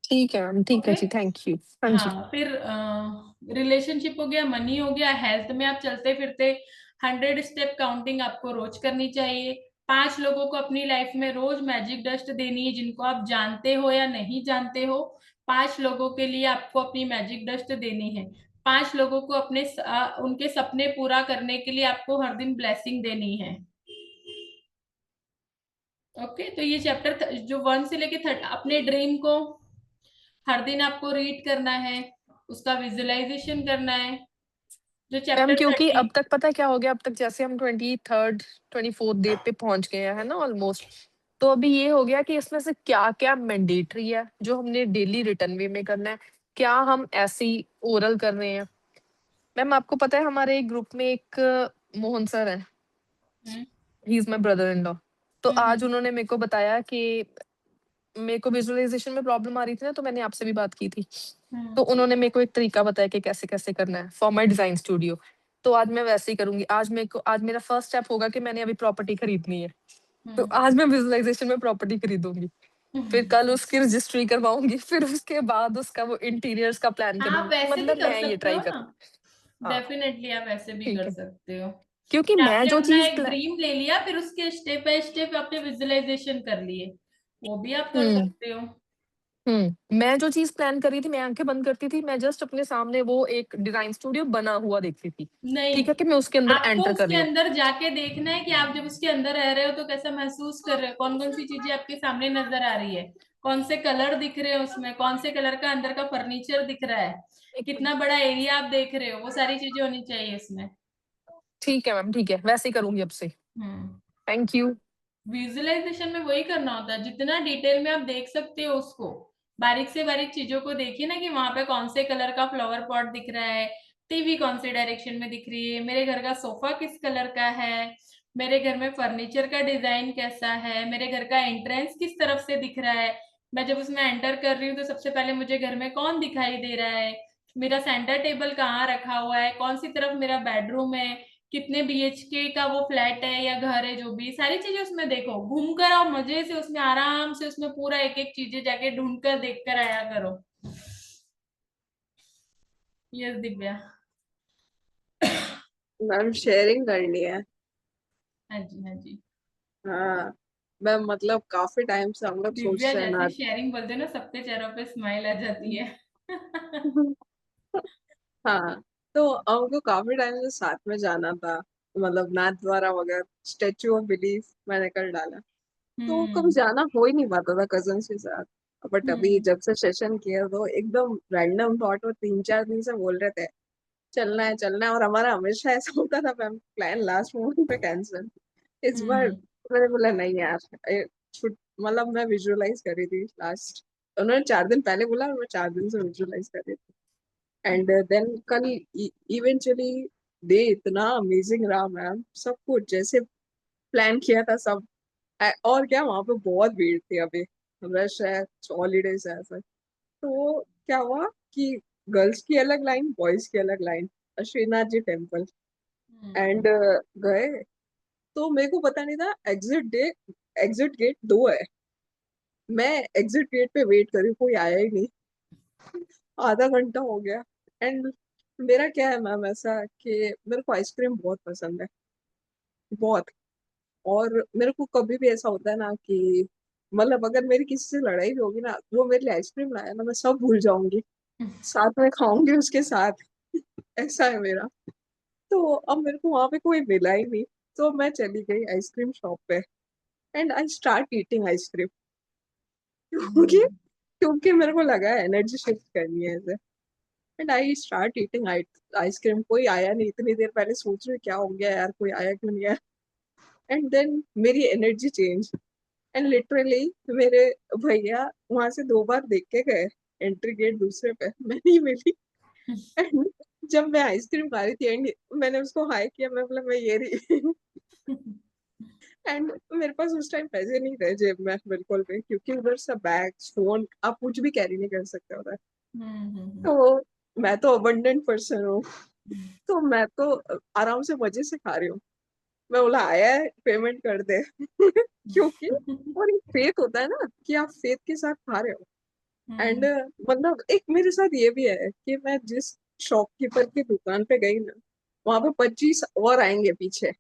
ठीक है मैम, ठीक है
ओके।
Ji, thank you. हाँ जी।
हाँ फिर रिलेशनशिप हो गया, मनी हो गया, हेल्थ में आप चलते फिरते 100 स्टेप काउंटिंग आपको रोज करनी चाहिए। 5 लोगों को अपनी लाइफ में रोज मैजिक डस्ट देनी है, जिनको आप जानते हो या नहीं जानते हो, 5 लोगों के लिए आपको अपनी मैजिक डस्ट देनी है। 5 लोगों को अपने उनके सपने पूरा करने के लिए आपको हर दिन ब्लेसिंग देनी है। ओके, तो ये चैप्टर जो 1 से लेके 30, अपने ड्रीम को हर दिन आपको रीड करना है, उसका विजुअलाइजेशन करना है। जो
मैम
चैप्टर
क्योंकि
30,
अब तक पता है क्या हो गया, अब तक जैसे हम 23rd 24th डे पे पहुंच गए हैं ना ऑलमोस्ट, तो अभी ये हो गया कि इसमें से क्या क्या मैंडेटरी है जो हमने डेली रिटर्न वे में करना है, क्या हम ऐसे ही ओरल कर रहे हैं। मैम आपको पता है हमारे ग्रुप में एक मोहन सर है,
hmm
he is my brother in law. तो आज
हम्म
उन्होंने मेरे को बताया कि मेरे को विजुअलाइजेशन में प्रॉब्लम आ रही थी ना, तो मैंने आपसे भी बात की थी।
हम्म
तो उन्होंने मेरे को एक तरीका बताया कि कैसे कैसे करना है फॉर माई डिजाइन स्टूडियो। तो आज मैं वैसे ही करूंगी। आज मेरा फर्स्ट स्टेप होगा कि मैंने अभी प्रॉपर्टी खरीदनी है, तो
हम्म
आज मैं विजुअलाइजेशन में प्रॉपर्टी खरीदूंगी, फिर
हम्म।
कल उसकी रजिस्ट्री करवाऊंगी, फिर उसके बाद उसका वो इंटीरियर्स का प्लान
हाँ, आप
करूंगी।
वैसे भी
मतलब
कर
मैं ये
सकते हो
ट्राई
ना,
करूँ। हाँ
डेफिनेटली आप वैसे भी
ठीक
कर
है,
सकते हो
क्योंकि
कि
मैं
आपने
जो
अपना
चीज
एक ड्रीम ले लिया, फिर उसके स्टेप बाय स्टेप आपने विजुअलाइजेशन कर लिए, वो भी आप कर
हम्म
सकते हो।
मैं जो चीज प्लान कर रही थी, मैं आंखें बंद करती थी, मैं जस्ट अपने सामने वो एक डिजाइन स्टूडियो बना हुआ देखती थी।
नहीं,
ठीक है कि मैं उसके अंदर
आपको
एंटर कर
उसके
लूं।
अंदर जाके देखना है कि आप जब उसके अंदर रह रहे हो तो कैसा महसूस कर रहे हो, कौन कौन सी चीजें आपके सामने नजर आ रही है, कौन से कलर दिख रहे हैं उसमें, कौन से कलर का अंदर का फर्नीचर दिख रहा है,
एक
कितना
मिनट।
बड़ा एरिया आप देख रहे हो, वो सारी चीजें होनी चाहिए इसमें।
ठीक है मैम, ठीक है, वैसे ही करूंगी अब से।
हम्म
थैंक यू।
विजुअलाइजेशन में वही करना होता है, जितना डिटेल में आप देख सकते हो उसको, बारीक से बारीक चीजों को देखिए ना, कि वहां पे कौन से कलर का फ्लावर पॉट दिख रहा है, टीवी कौन से डायरेक्शन में दिख रही है, मेरे घर का सोफा किस कलर का है, मेरे घर में फर्नीचर का डिजाइन कैसा है, मेरे घर का एंट्रेंस किस तरफ से दिख रहा है, मैं जब उसमें एंटर कर रही हूँ तो सबसे पहले मुझे घर में कौन दिखाई दे रहा है, मेरा सेंटर टेबल कहाँ रखा हुआ है, कौन सी तरफ मेरा बेडरूम है, कितने बीएचके का वो फ्लैट है या घर है, जो भी सारी चीजें उसमें देखो, घूम कर आओ मजे से उसमें, आराम से उसमें पूरा एक एक चीजें जाके ढूंढ कर देख कर आया करो। यस दिव्या।
मैम शेयरिंग करनी है।
हाँ जी हाँ जी।
हाँ मैम, मतलब काफी टाइम से हम लोग
दिव्या
सोचते हैं
जैसे
ना।
शेयरिंग बोलते हैं ना, सबके चेहरों पे स्माइल आ जाती है।
हाँ, तो हमको काफी टाइम से साथ में जाना था, मतलब नाथ द्वारा वगैरह, स्टेच्यू ऑफ बिलीफ मैंने कर डाला। तो कभी
हम्म
जाना हो ही नहीं पाता था कजन के साथ। बट अभी
हम्म
जब से सेशन किया तो एकदम रैंडम थॉट, वो 3-4 दिन से बोल रहे थे चलना है चलना है, और हमारा हमेशा ऐसा होता था मैम, प्लान लास्ट मोमेंट पे कैंसिल। इस बार
हम्म
मैंने बोला नहीं यार, मतलब मैं विजुअलाइज कर रही थी लास्ट, उन्होंने 4 दिन पहले बोला और मैं 4 दिन से विजुअलाइज कर रही थी। एंड देन कल इवेंचुअली डे इतना अमेजिंग रहा मैम, सब कुछ जैसे प्लान किया था सब। और क्या, वहां पे बहुत भीड़ थी, अभी रश है, हॉलीडेज है ऐसा। तो क्या हुआ कि गर्ल्स की अलग लाइन, बॉयज की अलग line, Shrinath ji temple,
hmm
and गए। तो मेरे को पता नहीं था एग्जिट गेट 2 है। मैं एग्जिट गेट पे वेट करी, कोई आया ही नहीं, आधा घंटा हो गया। एंड मेरा क्या है मैम ऐसा कि मेरे को आइसक्रीम बहुत पसंद है, बहुत। और मेरे को कभी भी ऐसा होता है ना कि मतलब अगर मेरी किसी से लड़ाई भी होगी ना, वो मेरे लिए आइसक्रीम लाया ना, मैं सब भूल जाऊंगी, साथ में खाऊंगी उसके साथ। ऐसा है मेरा। तो अब मेरे को वहां पे कोई मिला ही नहीं, तो मैं चली गई आइसक्रीम शॉप पे, and I start eating ice cream. क्योंकि क्योंकि मेरे को लगा है एनर्जी शिफ्ट करनी है ऐसे। And I start eating ice cream. कोई आया नहीं, इतनी देर पहले सोच रही क्या हो गया यार, कोई आया क्यों नहीं आया। एंड देन मेरी एनर्जी चेंज। एंड लिटरली मेरे भैया वहां से 2 बार देख के गए, एंट्री गेट दूसरे पे मैं नहीं मिली। एंड जब मैं आइसक्रीम खा रही थी, एंड मैंने उसको हाई किया, मैं बोला मैं ये रही। एंड मेरे पास उस टाइम पैसे नहीं थे जेब में बिल्कुल भी, क्योंकि उधर से बैग फोन आप कुछ भी कैरी नहीं कर सकते उधर। तो मैं तो अबंडेंट पर्सन हूँ, तो मैं तो आराम से मजे से खा रही हूँ। मैं बोला आया है पेमेंट कर दे। क्योंकि और एक फेथ होता है ना कि आप फेथ के साथ खा रहे हो। एंड मतलब एक मेरे साथ ये भी है कि मैं जिस शॉपकीपर की दुकान पे गई ना, वहां पे 25 और आएंगे पीछे,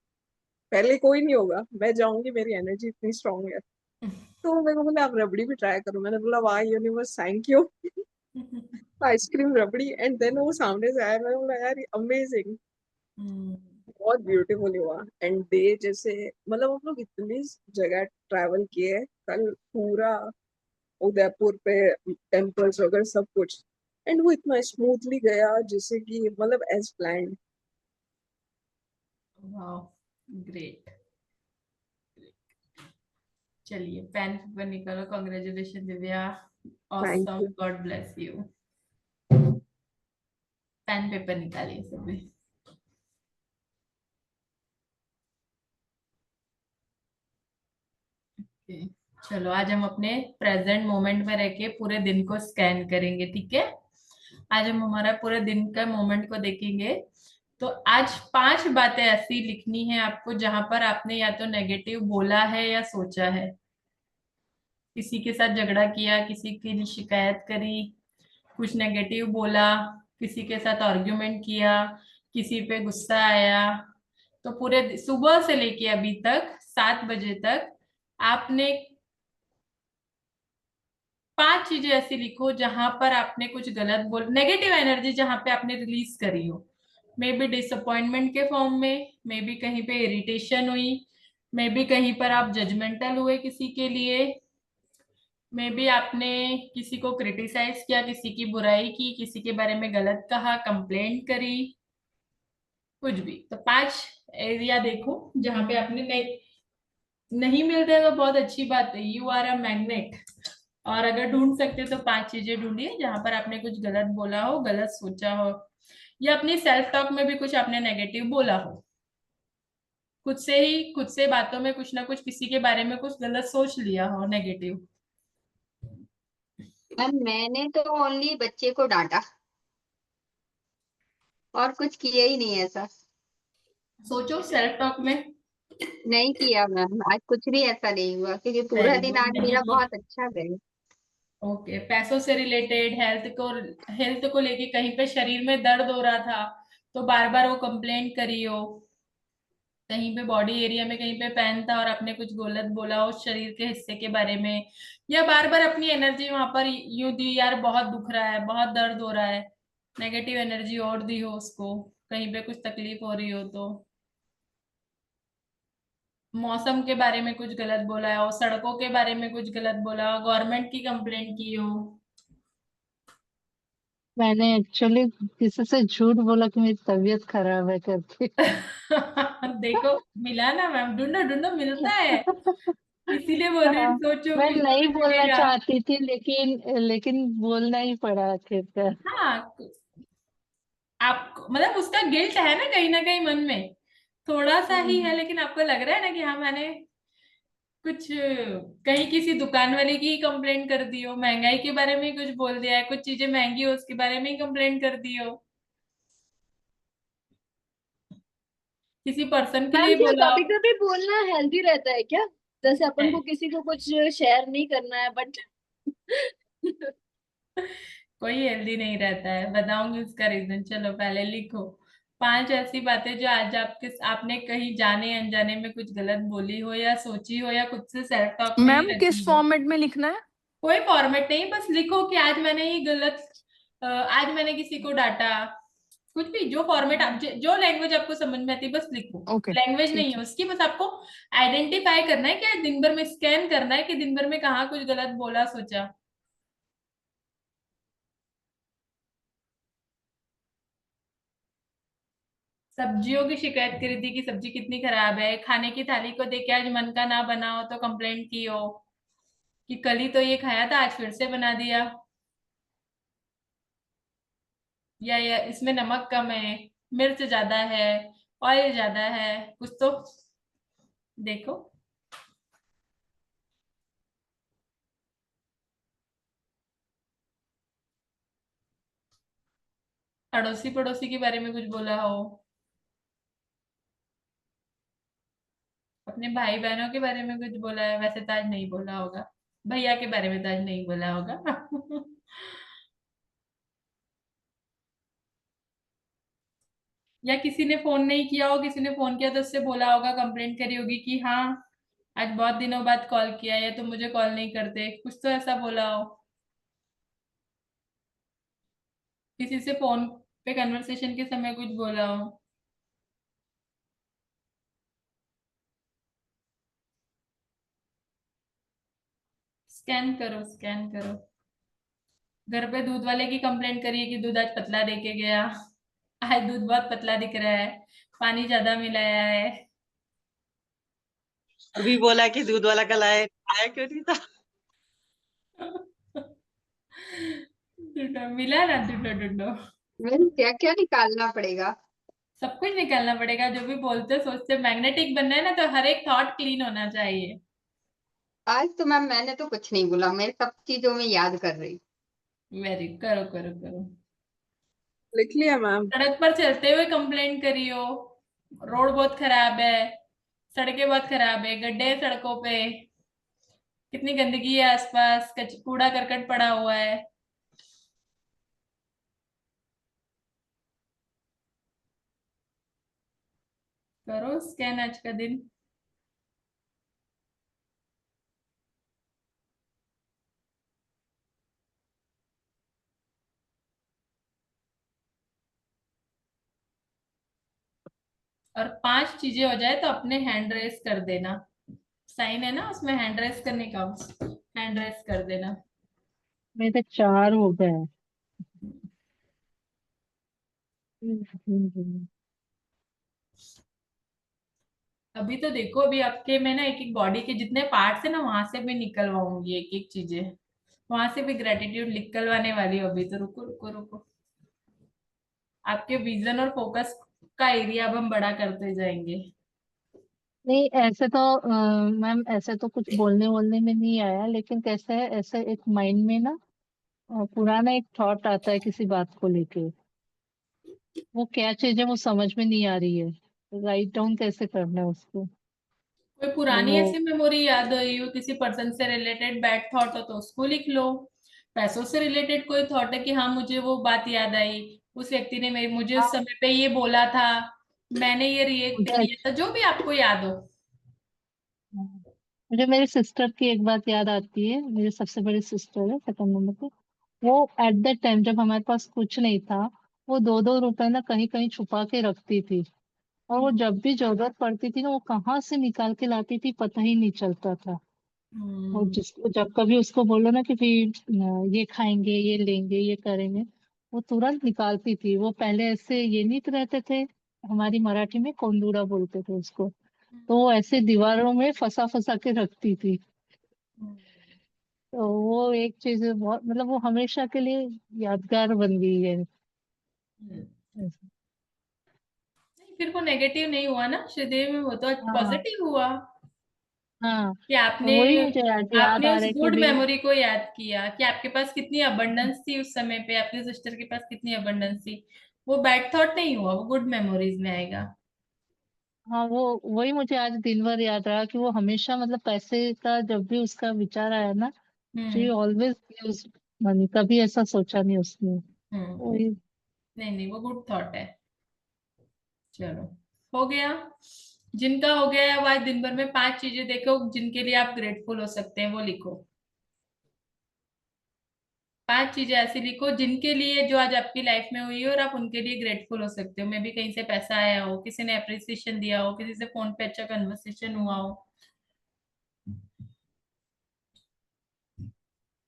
पहले कोई नहीं होगा, मैं जाऊंगी, मेरी एनर्जी इतनी स्ट्रांग है। तो मेरे को बोले आप रबड़ी भी ट्राई करो, मैंने बोला वाह यूनिवर्स थैंक यू। आइसक्रीम रबड़ी, एंड देन वो सामने से आया, मैंने बोला यार अमेजिंग, बहुत ब्यूटीफुल हुआ। एंड डे जैसे मतलब हम लोग इतनी जगह ट्रैवल किए कल, पूरा उदयपुर पे टेम्पल्स वगैरह सब कुछ, एंड वो इतना स्मूथली गया जैसे कि मतलब एज प्लान्ड।
वाह, ग्रेट। चलिए पेन पेपर निकालो। Congratulation Divya,
thank
awesome,
you.
God bless you. Pen paper निकालिए सभी। Okay. चलो आज हम अपने प्रेजेंट मोमेंट में रह के पूरे दिन को स्कैन करेंगे, ठीक है। आज हम हमारा पूरे दिन का मोमेंट को देखेंगे। तो आज 5 बातें ऐसी लिखनी है आपको जहां पर आपने या तो नेगेटिव बोला है या सोचा है। किसी के साथ झगड़ा किया, किसी की शिकायत करी, कुछ नेगेटिव बोला, किसी के साथ आर्ग्यूमेंट किया, किसी पे गुस्सा आया। तो पूरे सुबह से लेके अभी तक 7 बजे तक आपने 5 चीजें ऐसी लिखो जहां पर आपने कुछ गलत बोल, नेगेटिव एनर्जी जहां पे आपने रिलीज करी हो। मे बी डिसअपॉइंटमेंट के फॉर्म में, मे बी कहीं पे इरिटेशन हुई, मे बी कहीं पर आप जजमेंटल हुए किसी के लिए, मे बी आपने किसी को क्रिटिसाइज किया, किसी की बुराई की, किसी के बारे में गलत कहा, कंप्लेंट करी, कुछ भी। तो 5 एरिया देखो जहां पे आपने नहीं मिलते तो बहुत अच्छी बात है, यू आर अ मैग्नेट। और अगर ढूंढ सकते हो तो 5 चीजें ढूंढिए जहां पर आपने कुछ गलत बोला हो, गलत सोचा हो, या अपनी सेल्फ टॉक में भी कुछ आपने नेगेटिव बोला हो। खुद से ही खुद से बातों में कुछ ना कुछ किसी के बारे में कुछ गलत सोच लिया हो, नेगेटिव।
मैम मैंने तो ओनली बच्चे को डांटा और कुछ किया ही नहीं ऐसा।
सोचो सेल्फ टॉक में।
नहीं किया मैम, आज कुछ भी ऐसा नहीं हुआ क्योंकि पूरा
वेरी
दिन
गुड,
आज
नहीं
मेरा
की।
बहुत अच्छा गया।
ओके, पैसों से रिलेटेड, हेल्थ को लेके कहीं पे शरीर में दर्द हो रहा था तो बार बार वो कंप्लेंट करी हो। कहीं पे बॉडी एरिया में कहीं पे पेन था और आपने कुछ गलत बोला उस शरीर के हिस्से के बारे में, या बार बार अपनी एनर्जी वहां पर यूं दी, यार बहुत दुख रहा है, बहुत दर्द हो रहा है, नेगेटिव एनर्जी और दी हो उसको, कहीं पे कुछ तकलीफ हो रही हो तो। मौसम के बारे में कुछ गलत बोला हो, सड़कों के बारे में कुछ गलत बोला हो, गवर्नमेंट की कंप्लेंट की हो।
मैंने एक्चुअली किसी से झूठ बोला कि मेरी तबीयत खराब है करके।
देखो, मिला ना मैम, ढूंढो ढूंढो, मिलता है। इसीलिए बोल रही हूँ,
हाँ,
सोचो
मैं
कुछ ना
नहीं
कुछ
बोलना
मिलेगा।
चाहती थी, लेकिन लेकिन बोलना ही पड़ा आखिरकार।
हाँ, आप मतलब उसका गिल्ट है ना कहीं मन में, थोड़ा सा ही है, लेकिन आपको लग रहा है ना कि हाँ मैंने कुछ कहीं किसी दुकान वाले की ही कंप्लेंट कर दी हो, महंगाई के बारे में ही कुछ बोल दिया है, कुछ चीजें महंगी हो उसके बारे में ही कंप्लेंट कर दी हो, किसी पर्सन के
मैम
लिए
क्या
बोला
कभी
हो।
कभी बोलना हेल्दी रहता है क्या? जैसे अपन को किसी को कुछ शेयर नहीं करना है बट
कोई हेल्दी नहीं रहता है, बताऊंगी उसका रीजन। चलो पहले लिखो 5 ऐसी बातें जो आज आपने कहीं जाने अनजाने में कुछ गलत बोली हो या सोची हो या खुद से सेल्फ टॉक में ही
मैम
रटी
किस
हो।
फॉर्मेट में लिखना है?
कोई फॉर्मेट नहीं, बस लिखो कि आज मैंने ये गलत, आज मैंने किसी को डांटा, कुछ भी जो फॉर्मेट आप जो लैंग्वेज आपको समझ में आती है बस लिखो।
ओके,
लैंग्वेज नहीं
ठीक
है
है।
उसकी, बस आपको आइडेंटिफाई करना है कि आज दिन भर में स्कैन करना है कि दिन भर में कहाँ कुछ गलत बोला सोचा। सब्जियों की शिकायत करी थी कि सब्जी कितनी खराब है। खाने की थाली को देख के आज मन का ना बना हो तो कंप्लेंट की हो कि कल ही तो ये खाया था आज फिर से बना दिया। या इसमें नमक कम है, मिर्च ज्यादा है, ऑयल ज्यादा है, कुछ तो देखो। अड़ोसी पड़ोसी के बारे में कुछ बोला हो, अपने भाई बहनों के बारे में कुछ बोला है, वैसे तो आज नहीं बोला होगा। भैया के बारे में तो आज नहीं बोला होगा। या किसी ने फोन नहीं किया हो, किसी ने फोन किया तो उससे बोला होगा, कंप्लेंट करी होगी कि हाँ आज बहुत दिनों बाद कॉल किया या तुम मुझे कॉल नहीं करते, कुछ तो ऐसा बोला हो। किसी से फोन पे कन्वर्सेशन के समय कुछ बोला हो। स्कैन करो, स्कैन करो। घर पे दूध वाले की कंप्लेंट करिए कि दूध आज पतला दे के गया, आज दूध बहुत पतला दिख रहा है, पानी ज्यादा मिलाया है।
अभी बोला कि दूध वाला कल आया, आया क्यों नहीं था?
ढूंढो, मिला ना, ढूंढो ढूंढो।
मैम क्या क्या निकालना पड़ेगा?
सब कुछ निकालना पड़ेगा, जो भी बोलते सोचते। मैग्नेटिक बनना है ना तो हर एक थॉट क्लीन होना चाहिए।
आज तो मैम मैंने तो कुछ नहीं बोला, मैं सब चीजों में याद कर रही।
वेरी, करो करो करो।
लिख लिया मैम।
सड़क पर चलते हुए कंप्लेंट करियो, रोड बहुत खराब है, सड़कें बहुत खराब है, गड्ढे हैं सड़कों पे, कितनी गंदगी है आसपास, कूड़ा करकट पड़ा हुआ है। करो स्कैन आज का दिन। और 5 चीजें हो जाए तो अपने हैंड रेस कर देना। साइन है ना उसमें हैंड रेस करने का, हैंड रेस कर देना।
मेरे 4 हो गए।
अभी तो देखो, अभी आपके मैं ना एक एक बॉडी के जितने पार्ट्स है ना वहां से भी निकलवाऊंगी एक एक चीजें, वहां से भी ग्रेटिट्यूड निकलवाने वाली हो। अभी तो रुको रुको रुको, आपके विजन और फोकस का एरिया अब हम बड़ा करते जाएंगे।
नहीं ऐसे तो मैम ऐसे तो कुछ बोलने वोलने में नहीं आया, लेकिन कैसे है, ऐसे एक माइंड में ना पुराना एक थॉट आता है किसी बात को लेके। वो क्या चीज है वो समझ में नहीं आ रही है, राइट डाउन कैसे करना है उसको।
कोई
तो
पुरानी
वो
ऐसी मेमोरी याद आई हो, किसी पर्सन से रिलेटेड बैड थॉट हो तो उसको लिख लो। पैसों से रिलेटेड कोई थॉट है कि हाँ मुझे वो बात याद आई, उस व्यक्ति ने मेरे मुझे उस
हाँ,
समय पे ये बोला था, मैंने ये रिएक्ट
मुझे
किया था, जो भी आपको याद हो।
मुझे मेरी सिस्टर की एक बात याद आती है। मेरी सबसे बड़ी सिस्टर है, सेकंड नंबर पे। वो एट दैट टाइम जब हमारे पास कुछ नहीं था, वो 2-2 रुपए ना कहीं कहीं छुपा के रखती थी। और वो जब भी जरूरत पड़ती थी ना, वो कहाँ से निकाल के लाती थी पता ही नहीं चलता था। और
हम्म।
जिसको जब कभी उसको बोलो ना कि फिर ये खाएंगे, ये लेंगे, ये करेंगे, वो तुरंत निकालती थी। वो पहले ऐसे ये नहीं रहते थे, हमारी मराठी में कोंदूरा बोलते थे उसको। तो वो ऐसे दीवारों में फंसा फंसा के रखती थी। तो वो एक चीज बहुत, मतलब वो हमेशा के लिए यादगार बन गई है।
हम्म। नहीं, फिर वो नेगेटिव नहीं हुआ ना श्रीदेवी में, वो तो
हाँ
पॉजिटिव हुआ
हाँ।
कि
तो
आपने
वही मुझे याद
आपने
आ
उस
रहा है कि
गुड
भी
मेमोरी को याद किया कि आपके पास कितनी अबंडेंस थी उस समय पे, आपकी सिस्टर के पास कितनी अबंडेंस थी। वो बैड थॉट नहीं हुआ, वो गुड मेमोरीज में आएगा।
हाँ, वो वही मुझे आज दिन भर याद रहा कि वो हमेशा, मतलब पैसे का जब भी उसका विचार आया ना, शी
हम्म।
ऑलवेज गिव्स मानी कभी ऐसा सोचा नहीं उसने। वही।
नहीं नहीं, वो गुड थॉट है। चलो, हो गया। जिनका हो गया है, वो आज दिन भर में 5 चीजें देखो जिनके लिए आप ग्रेटफुल हो सकते हैं, वो लिखो। 5 चीजें ऐसी लिखो जिनके लिए, जो आज आपकी लाइफ में हुई है और आप उनके लिए ग्रेटफुल हो सकते हो। मे भी कहीं से पैसा आया हो, किसी ने अप्रिसिएशन दिया हो, किसी से फोन पे अच्छा कन्वर्सेशन हुआ हो।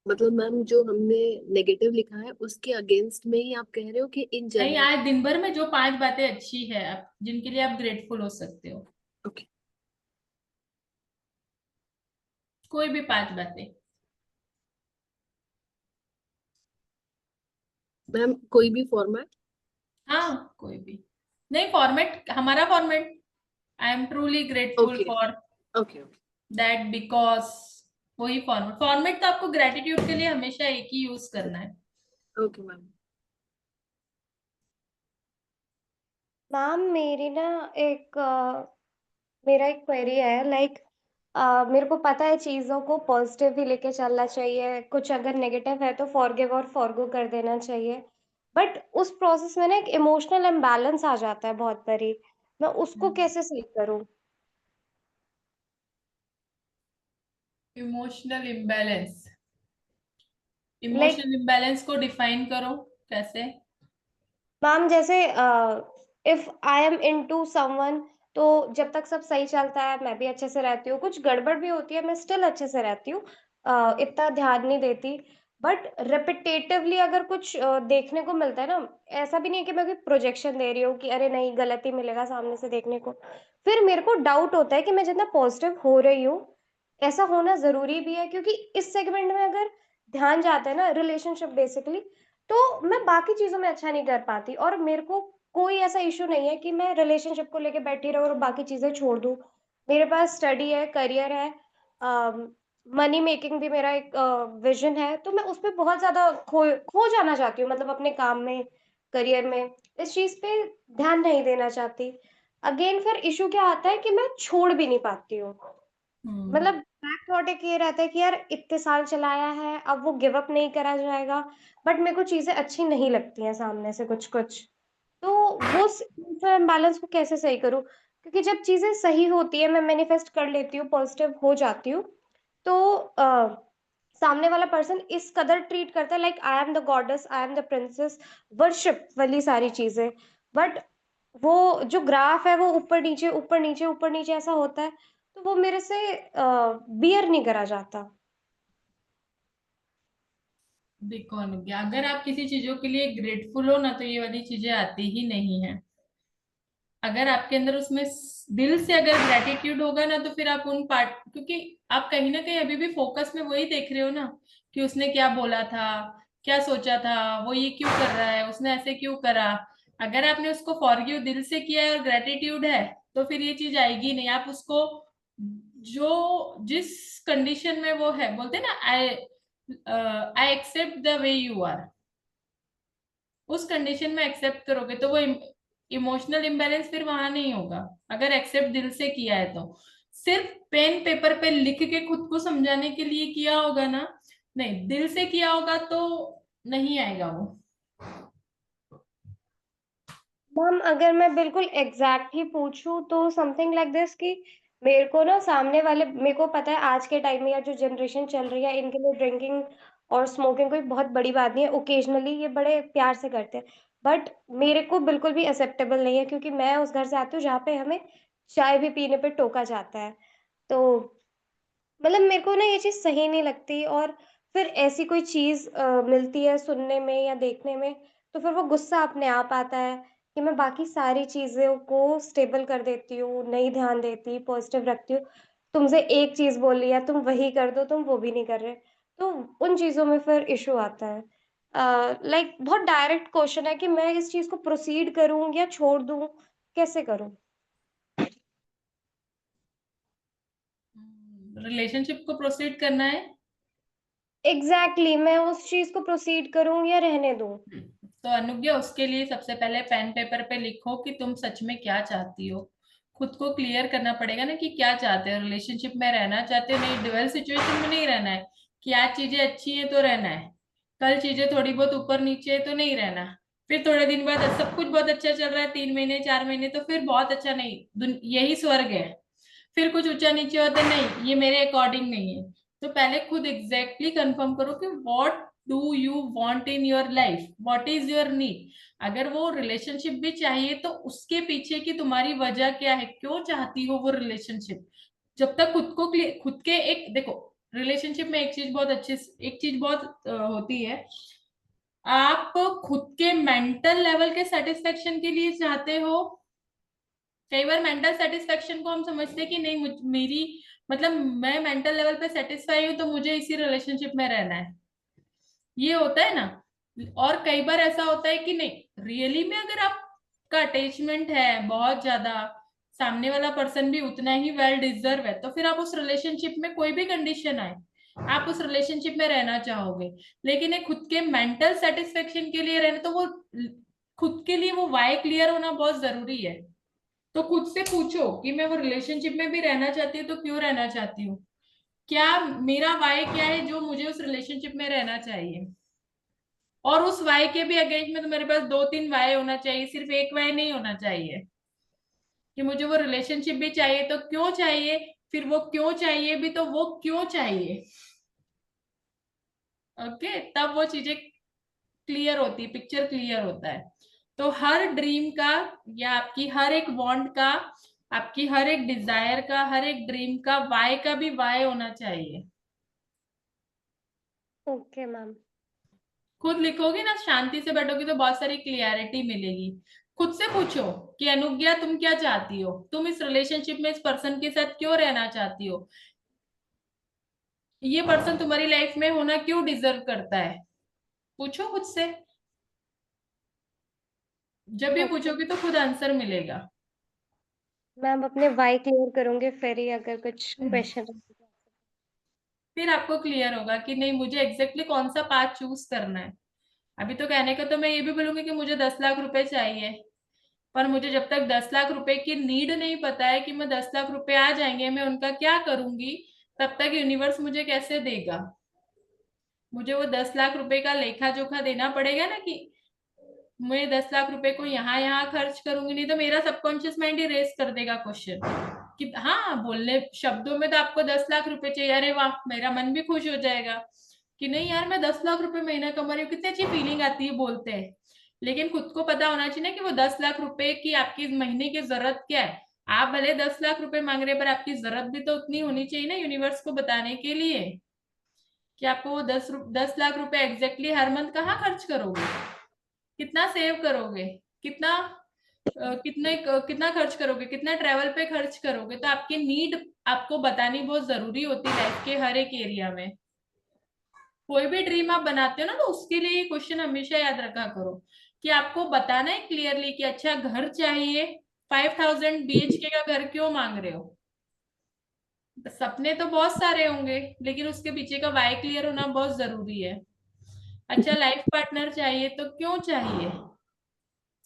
मतलब मैम जो हमने नेगेटिव लिखा है उसके अगेंस्ट में ही आप कह रहे हो कि इन
नहीं,
जनरल?
आज दिन भर में जो 5 बातें अच्छी है आप, जिनके लिए आप ग्रेटफुल हो सकते हो,
ओके
कोई भी 5 बातें।
मैम, कोई भी फॉर्मेट?
हाँ, कोई भी। नहीं, फॉर्मेट हमारा format, I am truly grateful
okay
for
okay okay
that because, वही फॉर्मेट। फॉर्मेट तो आपको ग्रेटिट्यूड के लिए हमेशा एक ही यूज करना है।
Okay ma'am.
मैम मेरी ना एक मेरा एक क्वेरी है, लाइक मेरे को पता है चीज़ों को पॉजिटिव ही लेके चलना चाहिए, कुछ अगर नेगेटिव है तो फॉरगिव और फॉरगो कर देना चाहिए, बट उस प्रोसेस में ना एक इमोशनल इम्बैलेंस आ जाता है बहुत बारी। मैं उसको कैसे सही करूँ?
Emotional imbalance,
like
emotional imbalance को डिफाइन करो कैसे।
मैम जैसे if I am into someone, तो जब तक सब सही चलता है मैं भी अच्छे से रहती हूँ, कुछ गड़बड़ भी होती है मैं स्टिल अच्छे से रहती हूँ, इतना ध्यान नहीं देती। बट रिपीटेटिवली अगर कुछ देखने को मिलता है ना, ऐसा भी नहीं है कि मैं कोई प्रोजेक्शन दे रही हूँ कि अरे नहीं गलत ही मिलेगा सामने से देखने को, फिर मेरे को डाउट होता है कि मैं जितना पॉजिटिव हो रही हूँ ऐसा होना जरूरी भी है, क्योंकि इस सेगमेंट में अगर ध्यान जाता है ना रिलेशनशिप बेसिकली, तो मैं बाकी चीज़ों में अच्छा नहीं कर पाती, और मेरे को कोई ऐसा इश्यू नहीं है कि मैं रिलेशनशिप को लेके बैठी रहूँ और बाकी चीज़ें छोड़ दूँ। मेरे पास स्टडी है, करियर है, मनी मेकिंग भी मेरा एक विज़न है, तो मैं उसपे बहुत ज़्यादा खो जाना चाहती हूँ, मतलब अपने काम में, करियर में, इस चीज़ पे ध्यान नहीं देना चाहती। अगेन फिर इश्यू क्या आता है कि मैं छोड़ भी नहीं पाती हूँ। मतलब बैक थॉट एक ये रहता है कि यार इतने साल चलाया है, अब वो गिव अप नहीं करा जाएगा, बट मेरे को चीजें अच्छी नहीं लगती हैं सामने से कुछ कुछ, तो वो इम्बैलेंस को कैसे सही करूँ? क्योंकि जब चीजें सही होती है मैं मैनिफेस्ट कर लेती हूँ, पॉजिटिव हो जाती हूँ, तो सामने वाला पर्सन इस कदर ट्रीट करता है like I am the goddess, I am the princess, worship वाली सारी चीजें, बट वो जो ग्राफ है वो ऊपर नीचे ऊपर नीचे ऊपर नीचे ऐसा होता है, तो वो मेरे से बियर नहीं करा जाता।
देखो अनुज्ञा, अगर आप किसी चीजों के लिए ग्रेटफुल हो ना, तो ये वाली चीजें आती ही नहीं है। अगर आपके अंदर उसमें दिल से अगर ग्रेटिट्यूड होगा ना, तो फिर आप उन पार्ट, क्योंकि आप कहीं ना कहीं अभी भी फोकस में वही देख रहे हो ना, कि उसने क्या बोला था, क्या सोचा था, वो ये क्यों कर रहा है, उसने ऐसे क्यों करा। अगर आपने उसको फॉरगिव दिल से किया है और ग्रेटिट्यूड है, तो फिर ये चीज आएगी नहीं। आप उसको जो जिस कंडीशन में वो है, बोलते हैं ना, I accept the way you are, उस कंडीशन में एक्सेप्ट करोगे तो वो इमोशनल इम्बैलेंस फिर वहां नहीं होगा। अगर एक्सेप्ट दिल से किया है तो, सिर्फ पेन पेपर पे लिख के खुद को समझाने के लिए किया होगा ना, नहीं दिल से किया होगा तो नहीं आएगा वो।
मैम अगर मैं बिल्कुल एग्जैक्ट ही पूछूं तो समथिंग लाइक दिस कि मेरे को ना सामने वाले, मेरे को पता है आज के टाइम में या जो जनरेशन चल रही है इनके लिए ड्रिंकिंग और स्मोकिंग कोई बहुत बड़ी बात नहीं है, ओकेजनली ये बड़े प्यार से करते हैं, बट मेरे को बिल्कुल भी एक्सेप्टेबल नहीं है, क्योंकि मैं उस घर से आती हूँ जहाँ पे हमें चाय भी पीने पे टोका जाता है, तो मतलब मेरे को ना ये चीज़ सही नहीं लगती। और फिर ऐसी कोई चीज़ मिलती है सुनने में या देखने में, तो फिर वो गुस्सा अपने आप आता है कि मैं बाकी सारी चीज़ों को स्टेबल कर देती हूँ, नहीं ध्यान देती, पॉजिटिव रखती हूँ, तुमसे एक चीज़ बोली है तुम वही कर दो, तुम वो भी नहीं कर रहे, तो उन चीज़ों में फिर इशू आता है। लाइक बहुत डायरेक्ट क्वेश्चन है कि मैं इस चीज़ को प्रोसीड करूँ या छोड़ दूँ, कैसे करूँ?
रिलेशनशिप को प्रोसीड करना है।
एग्जैक्टली मैं उस चीज़ को प्रोसीड करूँ या रहने दूँ?
तो अनुज्ञा, उसके लिए सबसे पहले पेन पेपर पे लिखो कि तुम सच में क्या चाहती हो। खुद को क्लियर करना पड़ेगा ना कि क्या चाहते हो, रिलेशनशिप में रहना चाहते हो, नहीं डुअल सिचुएशन में नहीं रहना है, क्या चीजें अच्छी है तो रहना है, कल चीजें थोड़ी बहुत ऊपर नीचे तो नहीं रहना। फिर थोड़े दिन बाद सब कुछ बहुत अच्छा चल रहा है, 3 महीने 4 महीने, तो फिर बहुत अच्छा नहीं, यही स्वर्ग है। फिर कुछ ऊंचा नीचे होता नहीं, ये मेरे अकॉर्डिंग नहीं है। तो पहले खुद एग्जैक्टली कंफर्म करो कि what do you want in your life, what is your need. अगर वो रिलेशनशिप भी चाहिए तो उसके पीछे की तुम्हारी वजह क्या है, क्यों चाहती हो वो रिलेशनशिप। जब तक खुद को खुद के एक देखो, रिलेशनशिप में एक चीज बहुत अच्छी, एक चीज बहुत होती है, आप खुद के मेंटल लेवल के सेटिस्फेक्शन के लिए चाहते हो। कई बार मेंटल सेटिस्फेक्शन को हम समझते हैं कि नहीं, मेरी मतलब मैं मेंटल लेवल पे सेटिस्फाई हूं तो मुझे इसी रिलेशनशिप में रहना है, ये होता है ना। और कई बार ऐसा होता है कि नहीं, रियली में अगर आपका अटैचमेंट है बहुत ज्यादा, सामने वाला पर्सन भी उतना ही वेल डिजर्व है, तो फिर आप उस रिलेशनशिप में कोई भी कंडीशन आए, आप उस रिलेशनशिप में रहना चाहोगे। लेकिन एक खुद के मेंटल सेटिस्फेक्शन के लिए रहना, तो वो खुद के लिए वो वाई क्लियर होना बहुत जरूरी है। तो खुद से पूछो कि मैं वो रिलेशनशिप में भी रहना चाहती हूँ तो क्यों रहना चाहती हूँ, क्या मेरा वाई क्या है जो मुझे उस रिलेशनशिप में रहना चाहिए। और उस वाई के भी अगेंस्ट में तुम्हारे पास 2-3 वाई होना चाहिए, सिर्फ एक वाई नहीं होना चाहिए। कि मुझे वो रिलेशनशिप भी चाहिए तो क्यों चाहिए, फिर वो क्यों चाहिए भी तो वो क्यों चाहिए। ओके, तब वो चीजें क्लियर होती है, पिक्चर क्लियर होता है। तो हर ड्रीम का, या आपकी हर एक वांट का, आपकी हर एक डिजायर का, हर एक ड्रीम का वाई का भी वाई होना चाहिए।
Okay ma'am.
खुद लिखोगी ना, शांति से बैठोगी तो बहुत सारी क्लियरिटी मिलेगी। खुद से पूछो कि अनुज्ञा तुम क्या चाहती हो, तुम इस रिलेशनशिप में इस पर्सन के साथ क्यों रहना चाहती हो, ये पर्सन तुम्हारी लाइफ में होना क्यों डिजर्व करता है। पूछो खुद से, जब भी
ओके
पूछोगी तो खुद आंसर मिलेगा।
मैम, अपने वाई क्लियर करूंगी फिर ही अगर कुछ क्वेश्चन।
फिर आपको क्लियर होगा कि नहीं, मुझे एग्जैक्टली कौन सा पाथ चूज करना है। अभी तो कहने का तो मैं ये भी बोलूंगी कि मुझे 10 लाख रुपए चाहिए, पर मुझे जब तक 10 लाख रुपए की नीड नहीं पता है कि मैं 10 लाख रुपए आ जाएंगे मैं उनका क्या करूंगी, तब तक यूनिवर्स मुझे कैसे देगा। मुझे वो 10 लाख रुपए का लेखा जोखा देना पड़ेगा ना, कि मैं 10 लाख रुपए को यहाँ यहाँ खर्च करूंगी, नहीं तो मेरा सबकॉन्शियस माइंड ही रेस कर देगा क्वेश्चन कि हाँ, बोलने शब्दों में तो आपको 10 लाख रुपए चाहिए, अरे वाह, मेरा मन भी खुश हो जाएगा कि नहीं यार, मैं 10 लाख रुपए महीना कमा रही हूँ, कितनी अच्छी फीलिंग आती है बोलते हैं। लेकिन खुद को पता होना चाहिए ना कि वो 10 लाख रुपए की आपकी महीने की जरूरत क्या है। आप भले 10 लाख रुपए मांग रहे हैं, पर आपकी जरूरत भी तो उतनी होनी चाहिए ना यूनिवर्स को बताने के लिए, कि आपको वो 10 लाख रुपए एग्जैक्टली हर मंथ कहाँ खर्च करोगे, कितना सेव करोगे, कितना कितना खर्च करोगे, कितना ट्रेवल पे खर्च करोगे। तो आपकी नीड आपको बतानी बहुत जरूरी होती है लाइफ के हर एक एरिया में। कोई भी ड्रीम आप बनाते हो ना, तो उसके लिए ये क्वेश्चन हमेशा याद रखा करो कि आपको बताना है क्लियरली कि अच्छा घर चाहिए, 5000 BHK का घर क्यों मांग रहे हो। सपने तो बहुत सारे होंगे, लेकिन उसके पीछे का वाई क्लियर होना बहुत जरूरी है। अच्छा लाइफ पार्टनर चाहिए तो क्यों चाहिए,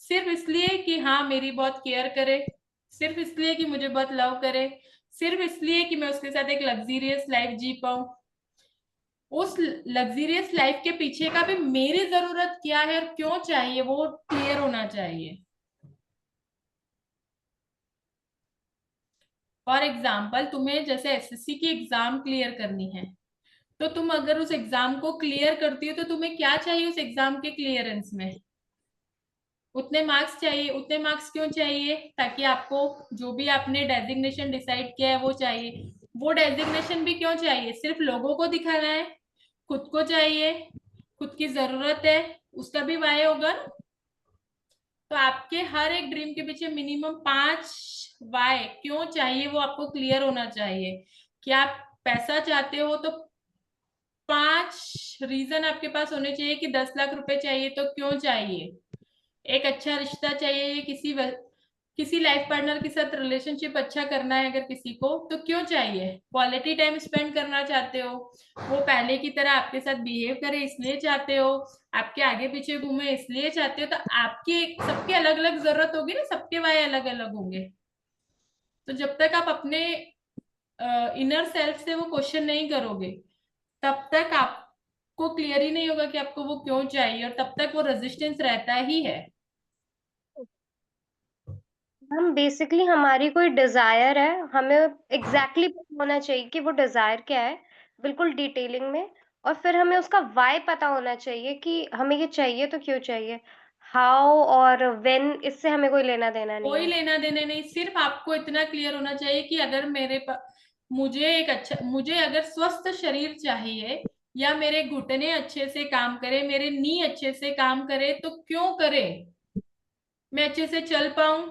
सिर्फ इसलिए कि हाँ मेरी बहुत केयर करे, सिर्फ इसलिए कि मुझे बहुत लव करे, सिर्फ इसलिए कि मैं उसके साथ एक लग्जीरियस लाइफ जी पाऊं। उस लग्जीरियस लाइफ के पीछे का भी मेरी जरूरत क्या है और क्यों चाहिए वो क्लियर होना चाहिए। फॉर एग्जाम्पल, तुम्हें जैसे एसएससी की एग्जाम क्लियर करनी है, तो तुम अगर उस एग्जाम को क्लियर करती हो तो तुम्हें क्या चाहिए उस एग्जाम के क्लियरेंस में, उतने मार्क्स चाहिए। उतने मार्क्स क्यों चाहिए, ताकि आपको जो भी आपने डेजिग्नेशन डिसाइड किया है वो चाहिए। वो डेजिग्नेशन भी क्यों चाहिए, सिर्फ लोगों को दिखाना है, खुद को चाहिए, खुद की जरूरत है, उसका भी वाय होगा ना। तो आपके हर एक ड्रीम के पीछे मिनिमम 5 वाय क्यों चाहिए वो आपको क्लियर होना चाहिए। कि आप पैसा चाहते हो तो 5 रीजन आपके पास होने चाहिए कि 10 लाख रुपए चाहिए तो क्यों चाहिए। एक अच्छा रिश्ता चाहिए, किसी लाइफ पार्टनर के साथ रिलेशनशिप अच्छा करना है अगर किसी को, तो क्यों चाहिए। क्वालिटी टाइम स्पेंड करना चाहते हो, वो पहले की तरह आपके साथ बिहेव करे इसलिए चाहते हो, आपके आगे पीछे घूमे इसलिए चाहते हो। तो आपकी सबके अलग अलग जरूरत होगी ना, सबके वाय अलग अलग होंगे। तो जब तक आप अपने इनर सेल्फ से वो क्वेश्चन नहीं करोगे, तब तक आप को क्लियर ही नहीं होगा कि आपको वो क्यों चाहिए, और तब तक वो रेजिस्टेंस रहता ही है।
हम बेसिकली हमारी कोई डिजायर है, हमें एग्जैक्टली पता होना चाहिए कि वो डिजायर क्या है, बिल्कुल डिटेलिंग में। और फिर हमें उसका वाई पता होना चाहिए कि हमें ये चाहिए तो क्यों चाहिए, हाउ और व्हेन, इससे हमें कोई लेना देना नहीं
कोई
है।
लेना देना नहीं, सिर्फ आपको इतना क्लियर होना चाहिए कि अगर मुझे अगर स्वस्थ शरीर चाहिए, या मेरे घुटने अच्छे से काम करे, मेरे नी अच्छे से काम करे, तो क्यों करे? मैं अच्छे से चल पाऊं,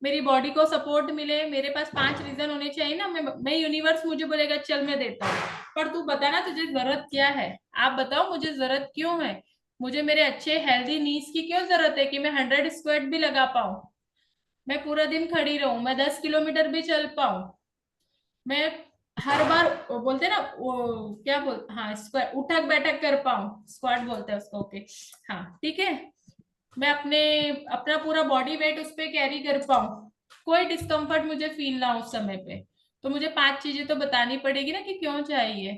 मेरी बॉडी को सपोर्ट मिले, मेरे पास 5 रीजन होने चाहिए ना। मैं यूनिवर्स मुझे बोलेगा चल मैं देता हूँ, पर तू बता ना तुझे जरूरत क्या है। आप बताओ मुझे जरूरत क्यों है, मुझे मेरे अच्छे हेल्दी नीज की क्यों जरूरत है कि मैं 100 स्क्वाट भी लगा पाऊं, मैं पूरा दिन खड़ी रहूं, मैं 10 किलोमीटर भी चल पाऊं, मैं हर बार वो बोलते हैं ना, वो क्या बोल, हाँ स्क्वाट, उठक बैठक कर पाऊं, स्क्वाट बोलते हैं उसको, ओके हाँ ठीक है। मैं अपना पूरा बॉडी वेट उस पे कैरी कर पाऊं, कोई डिस्कम्फर्ट मुझे फील ना हो उस समय पे, तो मुझे 5 चीजें तो बतानी पड़ेगी ना कि क्यों चाहिए।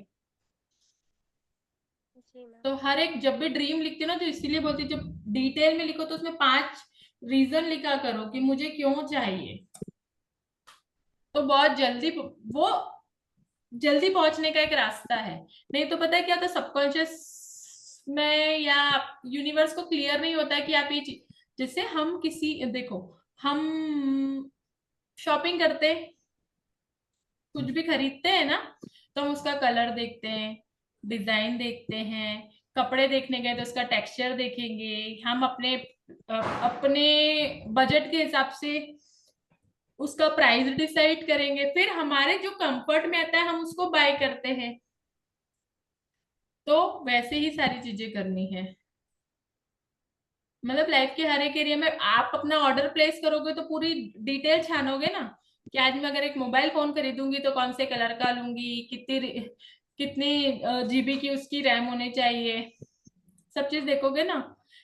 जी मैम।
तो हर एक जब भी ड्रीम लिखती हो ना, तो इसीलिए बोलती हूँ, जब डिटेल में लिखो तो उसमें 5 रीजन लिखा करो कि मुझे क्यों चाहिए, तो बहुत जल्दी वो जल्दी पहुंचने का एक रास्ता है। नहीं तो पता है क्या होता है, सबकॉन्शियस में या यूनिवर्स को क्लियर नहीं होता है कि आप ये चीज, जैसे हम किसी, देखो हम शॉपिंग करते हैं, कुछ भी खरीदते हैं ना, तो हम उसका कलर देखते हैं, डिजाइन देखते हैं, कपड़े देखने गए तो उसका टेक्सचर देखेंगे, हम अपने बजट के हिसाब से उसका प्राइस डिसाइड करेंगे, फिर हमारे जो कंफर्ट में आता है हम उसको बाय करते हैं। तो वैसे ही सारी चीजें करनी है, मतलब लाइफ के हर एक एरिया में आप अपना ऑर्डर प्लेस करोगे तो पूरी डिटेल छानोगे ना, कि आज मैं अगर एक मोबाइल फोन खरीदूंगी तो कौन से कलर का लूंगी, कितनी जीबी की उसकी रैम होने चाहिए, सब चीज देखोगे ना।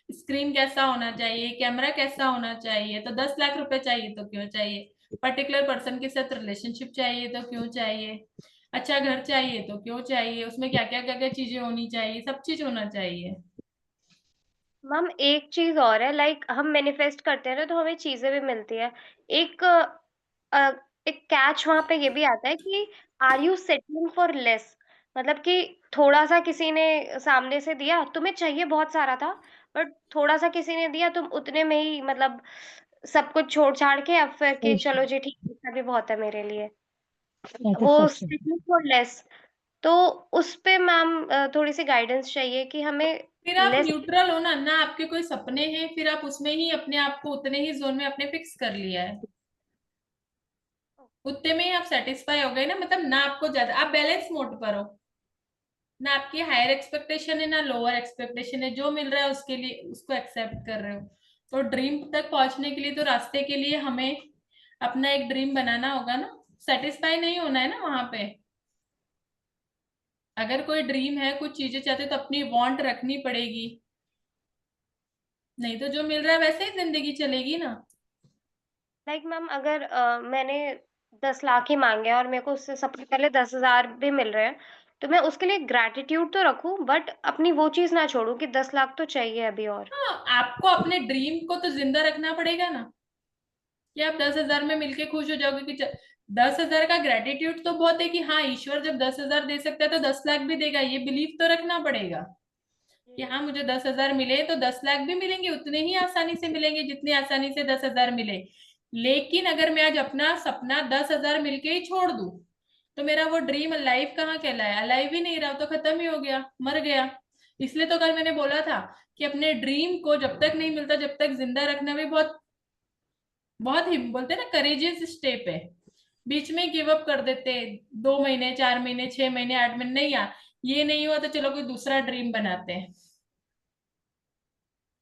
स्क्रीन कैसा होना चाहिए, कैमरा कैसा होना चाहिए, तो 10 लाख रुपए चाहिए तो क्यों चाहिए, पर्टिकुलर पर्सन के साथ रिलेशनशिप चाहिए तो क्यों चाहिए, अच्छा घर चाहिए तो क्यों चाहिए, उसमें क्या क्या चीजें होनी चाहिए, सब चीज होना चाहिए।
मैम एक चीज और है, लाइक हम मैनिफेस्ट करते हैं ना तो हमें चीजें भी मिलती है। एक अ, एक कैच वहां पे ये भी आता है कि are you settling for less, मतलब कि थोड़ा सा किसी ने सामने से दिया, तुम्हें चाहिए बहुत सारा था, बट थोड़ा सा किसी ने दिया, तुम उतने में ही मतलब सब कुछ छोड़ छाड़ के अब फिर कि
खुश
चलो जी ठीक है, इतना भी बहुत है मेरे लिए, वो
सेटिस्फेक्शन।
Settling for less. तो उस पे मैम थोड़ी सी गाइडेंस चाहिए कि हमें
फिर आप
लेस।
न्यूट्रल हो ना, ना आपके कोई सपने हैं, फिर आप उसमें ही अपने आप को उतने ही जोन में अपने फिक्स कर लिया है, उतने में ही आप सेटिस्फाई हो गए ना, मतलब ना आपको ज्यादा, आप बैलेंस मोड पर हो, ना आपकी हायर एक्सपेक्टेशन है ना लोअर एक्सपेक्टेशन है, जो मिल रहा है उसके लिए उसको एक्सेप्ट कर रहे हो। तो ड्रीम तक पहुंचने के लिए, तो रास्ते के लिए हमें अपना एक ड्रीम बनाना होगा ना, सेटिस्फाई नहीं होना है ना वहां पे। अगर कोई ड्रीम है, कुछ चीजें चाहते हो, तो अपनी वांट रखनी पड़ेगी, नहीं तो जो मिल रहा है वैसे ही जिंदगी चलेगी ना।
लाइक मैम अगर मैंने 10 लाख ही मांगे और मेरे को उससे सबसे पहले 10 हजार भी मिल रहे हैं, तो मैं उसके लिए ग्रैटिट्यूड तो रखूं, बट अपनी वो चीज ना छोड़ूं कि 10 लाख तो चाहिए अभी और।
हाँ, आपको अपने ड्रीम को तो जिंदा रखना पड़ेगा ना, कि आप 10 हजार में मिलके खुश हो जाओगे कि 10 हजार का ग्रेटिट्यूड तो बहुत है कि हाँ ईश्वर जब 10 हजार दे सकता है तो 10 लाख भी देगा, ये बिलीव तो रखना पड़ेगा कि हाँ मुझे 10 हजार मिले तो 10 लाख भी मिलेंगे, उतने ही आसानी से मिलेंगे जितनी आसानी से 10 हजार मिले। लेकिन अगर मैं आज अपना सपना 10 हजार मिलके ही छोड़ दूं, तो मेरा वो ड्रीम लाइफ कहाँ कहलाया, लाइफ ही नहीं रहा, तो खत्म ही हो गया, मर गया। इसलिए तो कल मैंने बोला था कि अपने ड्रीम को जब तक नहीं मिलता जब तक जिंदा रखना भी बहुत बहुत ही बोलते हैं ना करेजियस स्टेप है। बीच में गिव अप कर देते, 2 महीने 4 महीने 6 महीने 8 महीने, नहीं यार ये नहीं हुआ तो चलो कोई दूसरा ड्रीम बनाते हैं,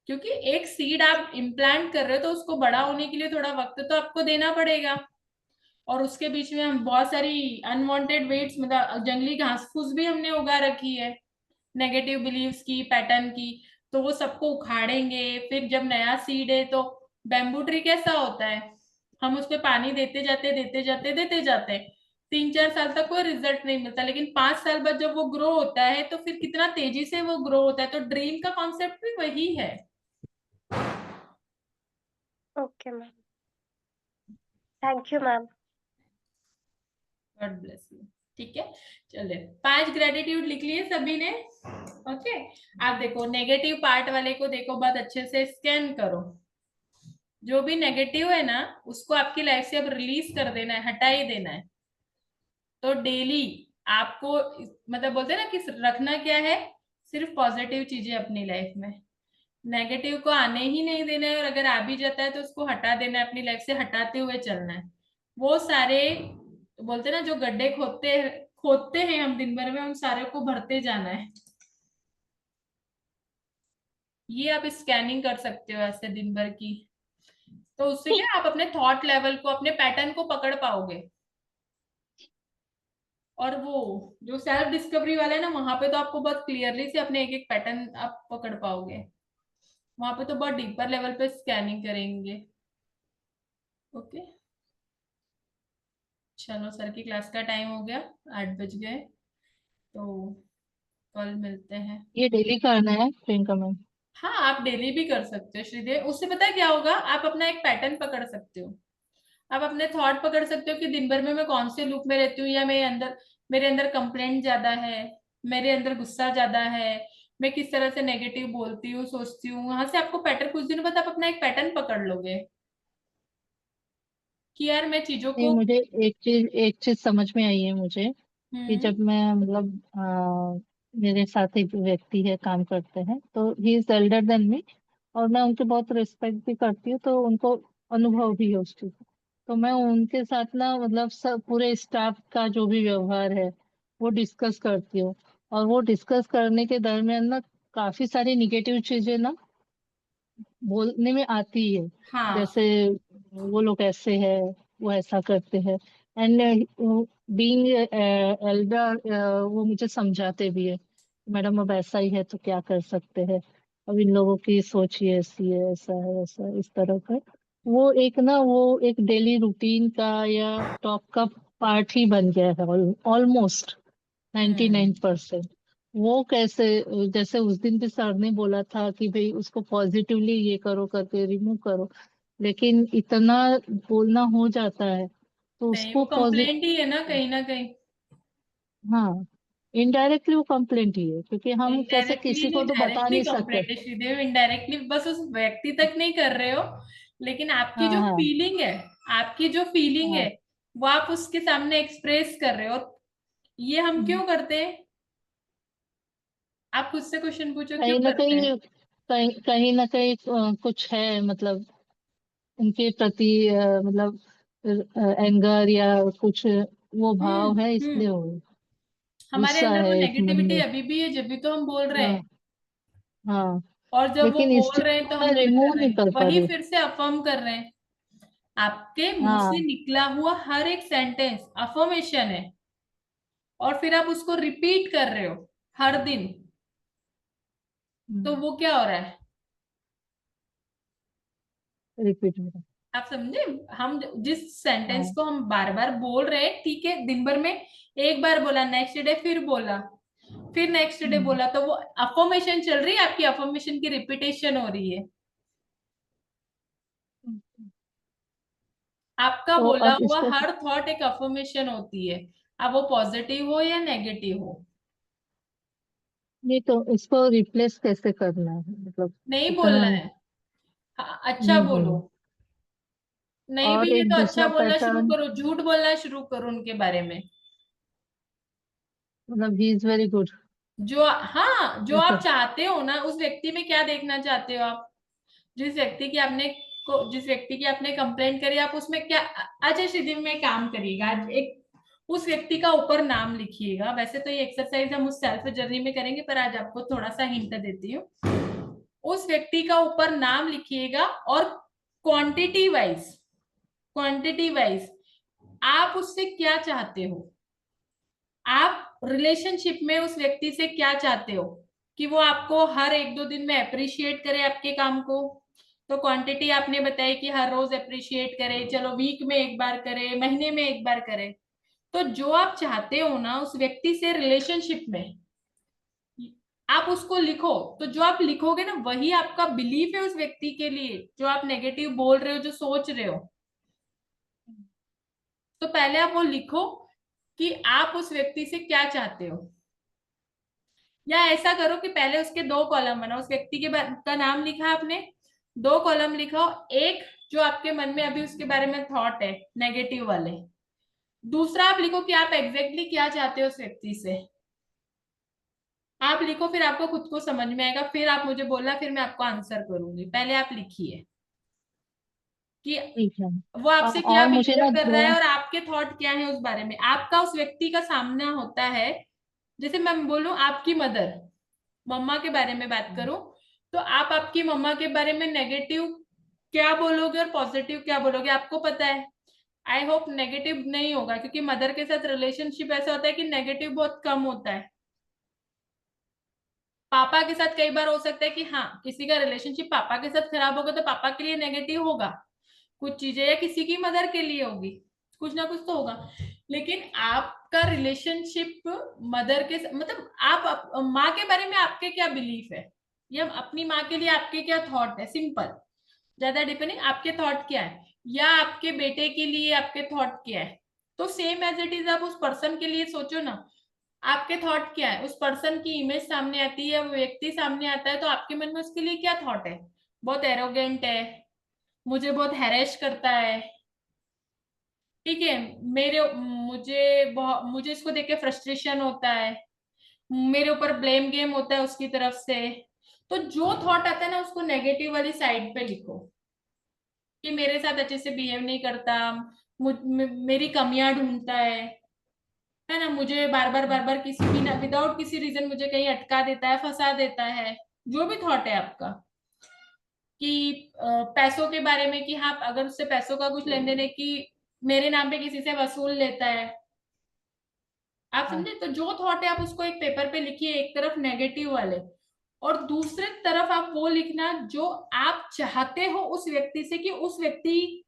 क्योंकि एक सीड आप इम्प्लांट कर रहे हो तो उसको बड़ा होने के लिए थोड़ा वक्त तो आपको देना पड़ेगा, और उसके बीच में हम बहुत सारी अनवांटेड वेट्स, मतलब जंगली घास फूस भी हमने उगा रखी है, नेगेटिव बिलीव्स की, पैटर्न की, तो वो सबको उखाड़ेंगे। फिर जब नया सीड है तो बैम्बू ट्री कैसा होता है, हम उस पे पानी देते जाते देते जाते देते जाते, 3-4 साल तक कोई रिजल्ट नहीं मिलता, लेकिन 5 साल बाद जब वो ग्रो होता है तो फिर कितना तेजी से वो ग्रो होता है। तो ड्रीम का कॉन्सेप्ट भी वही है।
Okay ma'am, thank you ma'am.
God bless you. ठीक है, चलिए 5 ग्रेटिट्यूड लिख लिए सभी ने। ओके, आप देखो नेगेटिव पार्ट वाले को देखो, बहुत अच्छे से स्कैन करो। जो भी नेगेटिव है ना उसको आपकी लाइफ से अब रिलीज कर देना है, हटा ही देना है। तो डेली आपको मतलब बोलते हैं ना कि रखना क्या है, सिर्फ पॉजिटिव चीजें अपनी लाइफ में, नेगेटिव को आने ही नहीं देना है। और अगर आ भी जाता है तो उसको हटा देना है, अपनी लाइफ से हटाते हुए चलना है। वो सारे बोलते हैं ना जो गड्ढे खोदते खोदते हैं हम दिन भर में, उन सारे को भरते जाना है। ये आप स्कैनिंग कर सकते हो ऐसे दिन भर की। तो उससे क्या आप अपने थॉट लेवल को, अपने पैटर्न को पकड़ पाओगे। और वो जो सेल्फ डिस्कवरी वाला है ना, वहां पे तो आपको बहुत क्लियरली से अपने एक एक पैटर्न आप पकड़ पाओगे। वहां पे तो बहुत डीपर लेवल पे स्कैनिंग करेंगे। ओके, चलो सर की क्लास का टाइम हो गया, 8 बज गए, तो कल मिलते हैं।
ये डेली करना है प्रियंका मैम?
हाँ, आप डेली भी कर सकते हो श्रीदेव। उससे पता है क्या होगा, आप अपना एक पैटर्न पकड़ सकते हो। आप अपने थॉट पकड़ सकते हो कि दिन भर में मैं कौन से लूप में रहती हूँ, या मेरे अंदर कंप्लेंट ज्यादा है, मेरे अंदर गुस्सा ज्यादा है, मैं किस तरह से नेगेटिव बोलती हूँ सोचती हूँ। वहां से आपको पैटर्न, कुछ दिनों बाद आप अपना एक पैटर्न पकड़ लोगे कि यार मैं चीजों
नहीं,
को।
मुझे एक चीज समझ में आई है मुझे, कि
हम्म।
जब मैं मतलब मेरे साथ एक व्यक्ति है, काम करते हैं, तो he is Elder than me, और मैं उनके बहुत रिस्पेक्ट भी करती हूँ, तो उनको अनुभव भी है उस चीज का। तो मैं उनके साथ ना मतलब सब पूरे स्टाफ का जो भी व्यवहार है वो डिस्कस करती हूँ। और वो डिस्कस करने के दरमियान ना काफी सारी निगेटिव चीजें ना बोलने में आती है।
हाँ,
जैसे वो लोग ऐसे है, वो ऐसा करते हैं, एंड बीइंग एल्डर वो मुझे समझाते भी है, मैडम अब ऐसा ही है तो क्या कर सकते हैं, अब इन लोगों की सोच ही ऐसी है, ऐसा है ऐसा है, इस तरह का। वो एक डेली रूटीन का या टॉक का पार्ट ही बन गया है, ऑलमोस्ट 99%। वो कैसे, जैसे उस दिन भी सर ने बोला था कि भाई उसको पॉजिटिवली ये करो करके रिमूव करो, लेकिन इतना बोलना हो जाता है तो
नहीं वो
उसको
कंप्लेंट ही है ना कहीं ना कहीं।
हाँ, इनडायरेक्टली वो कंप्लेंट ही है, क्योंकि हम कैसे
इनडायरेक्टली
किसी
नहीं,
को तो बता
डायरेक्टली
नहीं सकते।
कंप्लेंट है श्रीदेव। इनडायरेक्टली बस उस व्यक्ति तक नहीं कर रहे हो, लेकिन आपकी
हाँ
जो
हाँ
फीलिंग है, आपकी जो फीलिंग है
हाँ।
वो आप उसके सामने एक्सप्रेस कर रहे हो। ये हम
हम्म,
क्यों करते हैं? आप खुद से क्वेश्चन पूछो, क्यों
कहीं ना
करते हैं?
कहीं कहीं ना कहीं कुछ है, मतलब उनके प्रति मतलब एंगर या कुछ वो भाव है,
हम्म।
इसलिए हो
हमारे
गुस्सा
अंदर वो
है एक मन
नेगेटिविटी
में।
अभी भी है, जब भी तो हम बोल रहे हैं।
हाँ हाँ।
और जब वो
लेकिन इस
बोल
चीज
रहे हैं
को
तो
मैं
हम क्या
रिमूव
कर रहे
नहीं
हैं,
कर पा
वही
रही।
फिर से अफर्म कर रहे हैं। आपके मुंह से
हाँ।
निकला हुआ हर एक सेंटेंस अफर्मेशन है, और फिर आप उसको रिपीट कर रहे हो हर दिन। तो वो क्या हो रहा है?
रिपीट हो रहा
आप समझे? हम जिस सेंटेंस
हाँ।
को हम बार बार बोल रहे हैं, ठीक है, दिन भर में एक बार बोला, नेक्स्ट डे फिर बोला, फिर नेक्स्ट डे
हम्म,
बोला, तो वो अफर्मेशन चल रही है, आपकी अफर्मेशन की रिपीटेशन हो रही है। आपका
तो
बोला
अब
हुआ
इसको,
हर थॉट एक अफर्मेशन होती है, अब वो पॉजिटिव हो या नेगेटिव हो।
नहीं तो इसको रिप्लेस कैसे करना है, मतलब
नहीं
इतना।
बोलना है। हाँ, अच्छा बोलो। नहीं
और
भी है
एक
तो अच्छा
दूसरा
बोलना शुरू
पैटर्न,
करो, झूठ बोलना शुरू करो उनके बारे में।
मतलब ही इज वेरी गुड,
हाँ, जो
ऐसे।
आप चाहते हो ना, उस व्यक्ति में क्या देखना चाहते हो आप? जिस व्यक्ति की आपने कंप्लेंट करी, आप उसमें क्या? अच्छा श्रीदेव, में काम करिएगा आज, एक उस व्यक्ति का ऊपर नाम लिखिएगा। वैसे तो ये एक्सरसाइज हम उस सेल्फ जर्नी में करेंगे, पर आज आपको थोड़ा सा हिंट देती हूँ। उस व्यक्ति का ऊपर नाम लिखिएगा, और क्वांटिटी वाइज, क्वांटिटी वाइज आप उससे क्या चाहते हो, आप रिलेशनशिप में उस व्यक्ति से क्या चाहते हो, कि वो आपको हर 1-2 दिन में अप्रिशिएट करे आपके काम को। तो क्वांटिटी आपने बताई कि हर रोज अप्रिशिएट करे, चलो वीक में एक बार करे, महीने में एक बार करे। तो जो आप चाहते हो ना उस व्यक्ति से रिलेशनशिप में, आप उसको लिखो। तो जो आप लिखोगे ना वही आपका बिलीफ है उस व्यक्ति के लिए, जो आप नेगेटिव बोल रहे हो, जो सोच रहे हो। तो पहले आप वो लिखो कि आप उस व्यक्ति से क्या चाहते हो। या ऐसा करो कि पहले उसके 2 कॉलम बनाओ। उस व्यक्ति के का नाम लिखा आपने, 2 कॉलम लिखो। एक जो आपके मन में अभी उसके बारे में थॉट है नेगेटिव वाले, दूसरा आप लिखो कि आप एग्जैक्टली क्या चाहते हो उस व्यक्ति से। आप लिखो, फिर आपको खुद को समझ में आएगा, फिर आप मुझे बोलना, फिर मैं आपको आंसर करूंगी। पहले आप लिखिए कि
ठीक है।
वो आपसे क्या
और मुझे ना
बिहेव कर रहा है और आपके थॉट क्या है उस बारे में। आपका उस व्यक्ति का सामना होता है, जैसे मैं बोलूं आपकी मदर, मम्मा के बारे में बात करूं, तो आप आपकी मम्मा के बारे में नेगेटिव क्या बोलोगे और पॉजिटिव क्या बोलोगे, आपको पता है। आई होप नेगेटिव नहीं होगा, क्योंकि मदर के साथ रिलेशनशिप ऐसा होता है कि नेगेटिव बहुत कम होता है। पापा के साथ कई बार हो सकता है कि हाँ किसी का रिलेशनशिप पापा के साथ खराब होगा तो पापा के लिए नेगेटिव होगा कुछ चीजें, या किसी की मदर के लिए होगी, कुछ ना कुछ तो होगा। लेकिन आपका रिलेशनशिप मदर के मतलब आप माँ के बारे में आपके क्या बिलीफ है, या अपनी माँ के लिए आपके क्या थॉट है, सिंपल। ज्यादा डिपेंडिंग आपके थॉट क्या है, या आपके बेटे के लिए आपके थॉट क्या है। तो सेम एज इट इज आप उस पर्सन के लिए सोचो ना, आपके थॉट क्या है। उस पर्सन की इमेज सामने आती है, वो व्यक्ति सामने आता है, तो आपके मन में उसके लिए क्या थॉट है। बहुत एरोगेंट है, मुझे बहुत हैरेश करता है, ठीक है, मुझे इसको देख के फ्रस्ट्रेशन होता है, मेरे ऊपर ब्लेम गेम होता है उसकी तरफ से। तो जो थॉट आता है ना उसको नेगेटिव वाली साइड पे लिखो कि मेरे साथ अच्छे से बिहेव नहीं करता, मेरी कमियां ढूंढता है ना, मुझे बार बार किसी बिना विदाउट किसी रीजन मुझे कहीं अटका देता है, फंसा देता है। जो भी थॉट है आपका कि पैसों के बारे में कि हाँ अगर उससे पैसों का कुछ लेन देन है कि मेरे नाम पे किसी से वसूल लेता है, आप समझे। तो जो थॉट है आप उसको एक पेपर पे लिखिए, एक तरफ नेगेटिव वाले और दूसरे तरफ आप वो लिखना जो आप चाहते हो उस व्यक्ति से, कि उस व्यक्ति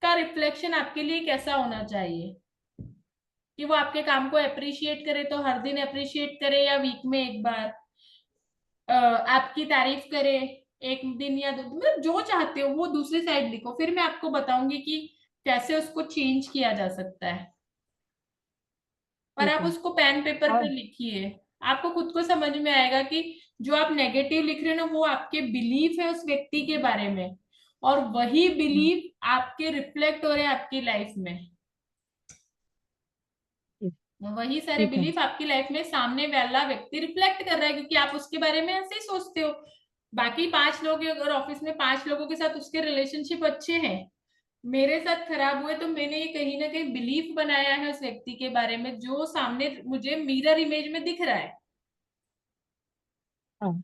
का रिफ्लेक्शन आपके लिए कैसा होना चाहिए। कि वो आपके काम को अप्रिशिएट करे तो हर दिन अप्रिशिएट करे, या वीक में एक बार आपकी तारीफ करे, एक दिन या 2 मतलब जो चाहते हो वो दूसरी साइड लिखो। फिर मैं आपको बताऊंगी कि कैसे उसको चेंज किया जा सकता है। पर
ठीक
आप
है।
उसको पेन पेपर पे
और
लिखिए, आपको खुद को समझ में आएगा कि जो आप नेगेटिव लिख रहे हो ना वो आपके बिलीफ है उस व्यक्ति के बारे में, और वही बिलीफ आपके रिफ्लेक्ट हो रहे हैं आपकी लाइफ में।
ठीक
वही सारे
ठीक है।
बिलीफ आपकी लाइफ में सामने वाला व्यक्ति रिफ्लेक्ट कर रहा है, क्योंकि आप उसके बारे में ऐसे ही सोचते हो। बाकी 5 लोग अगर ऑफिस में 5 लोगों के साथ उसके रिलेशनशिप अच्छे हैं, मेरे साथ खराब हुए, तो मैंने ये कहीं ना कहीं बिलीफ बनाया है उस व्यक्ति के बारे में जो सामने मुझे मिरर इमेज में दिख रहा है।
हाँ,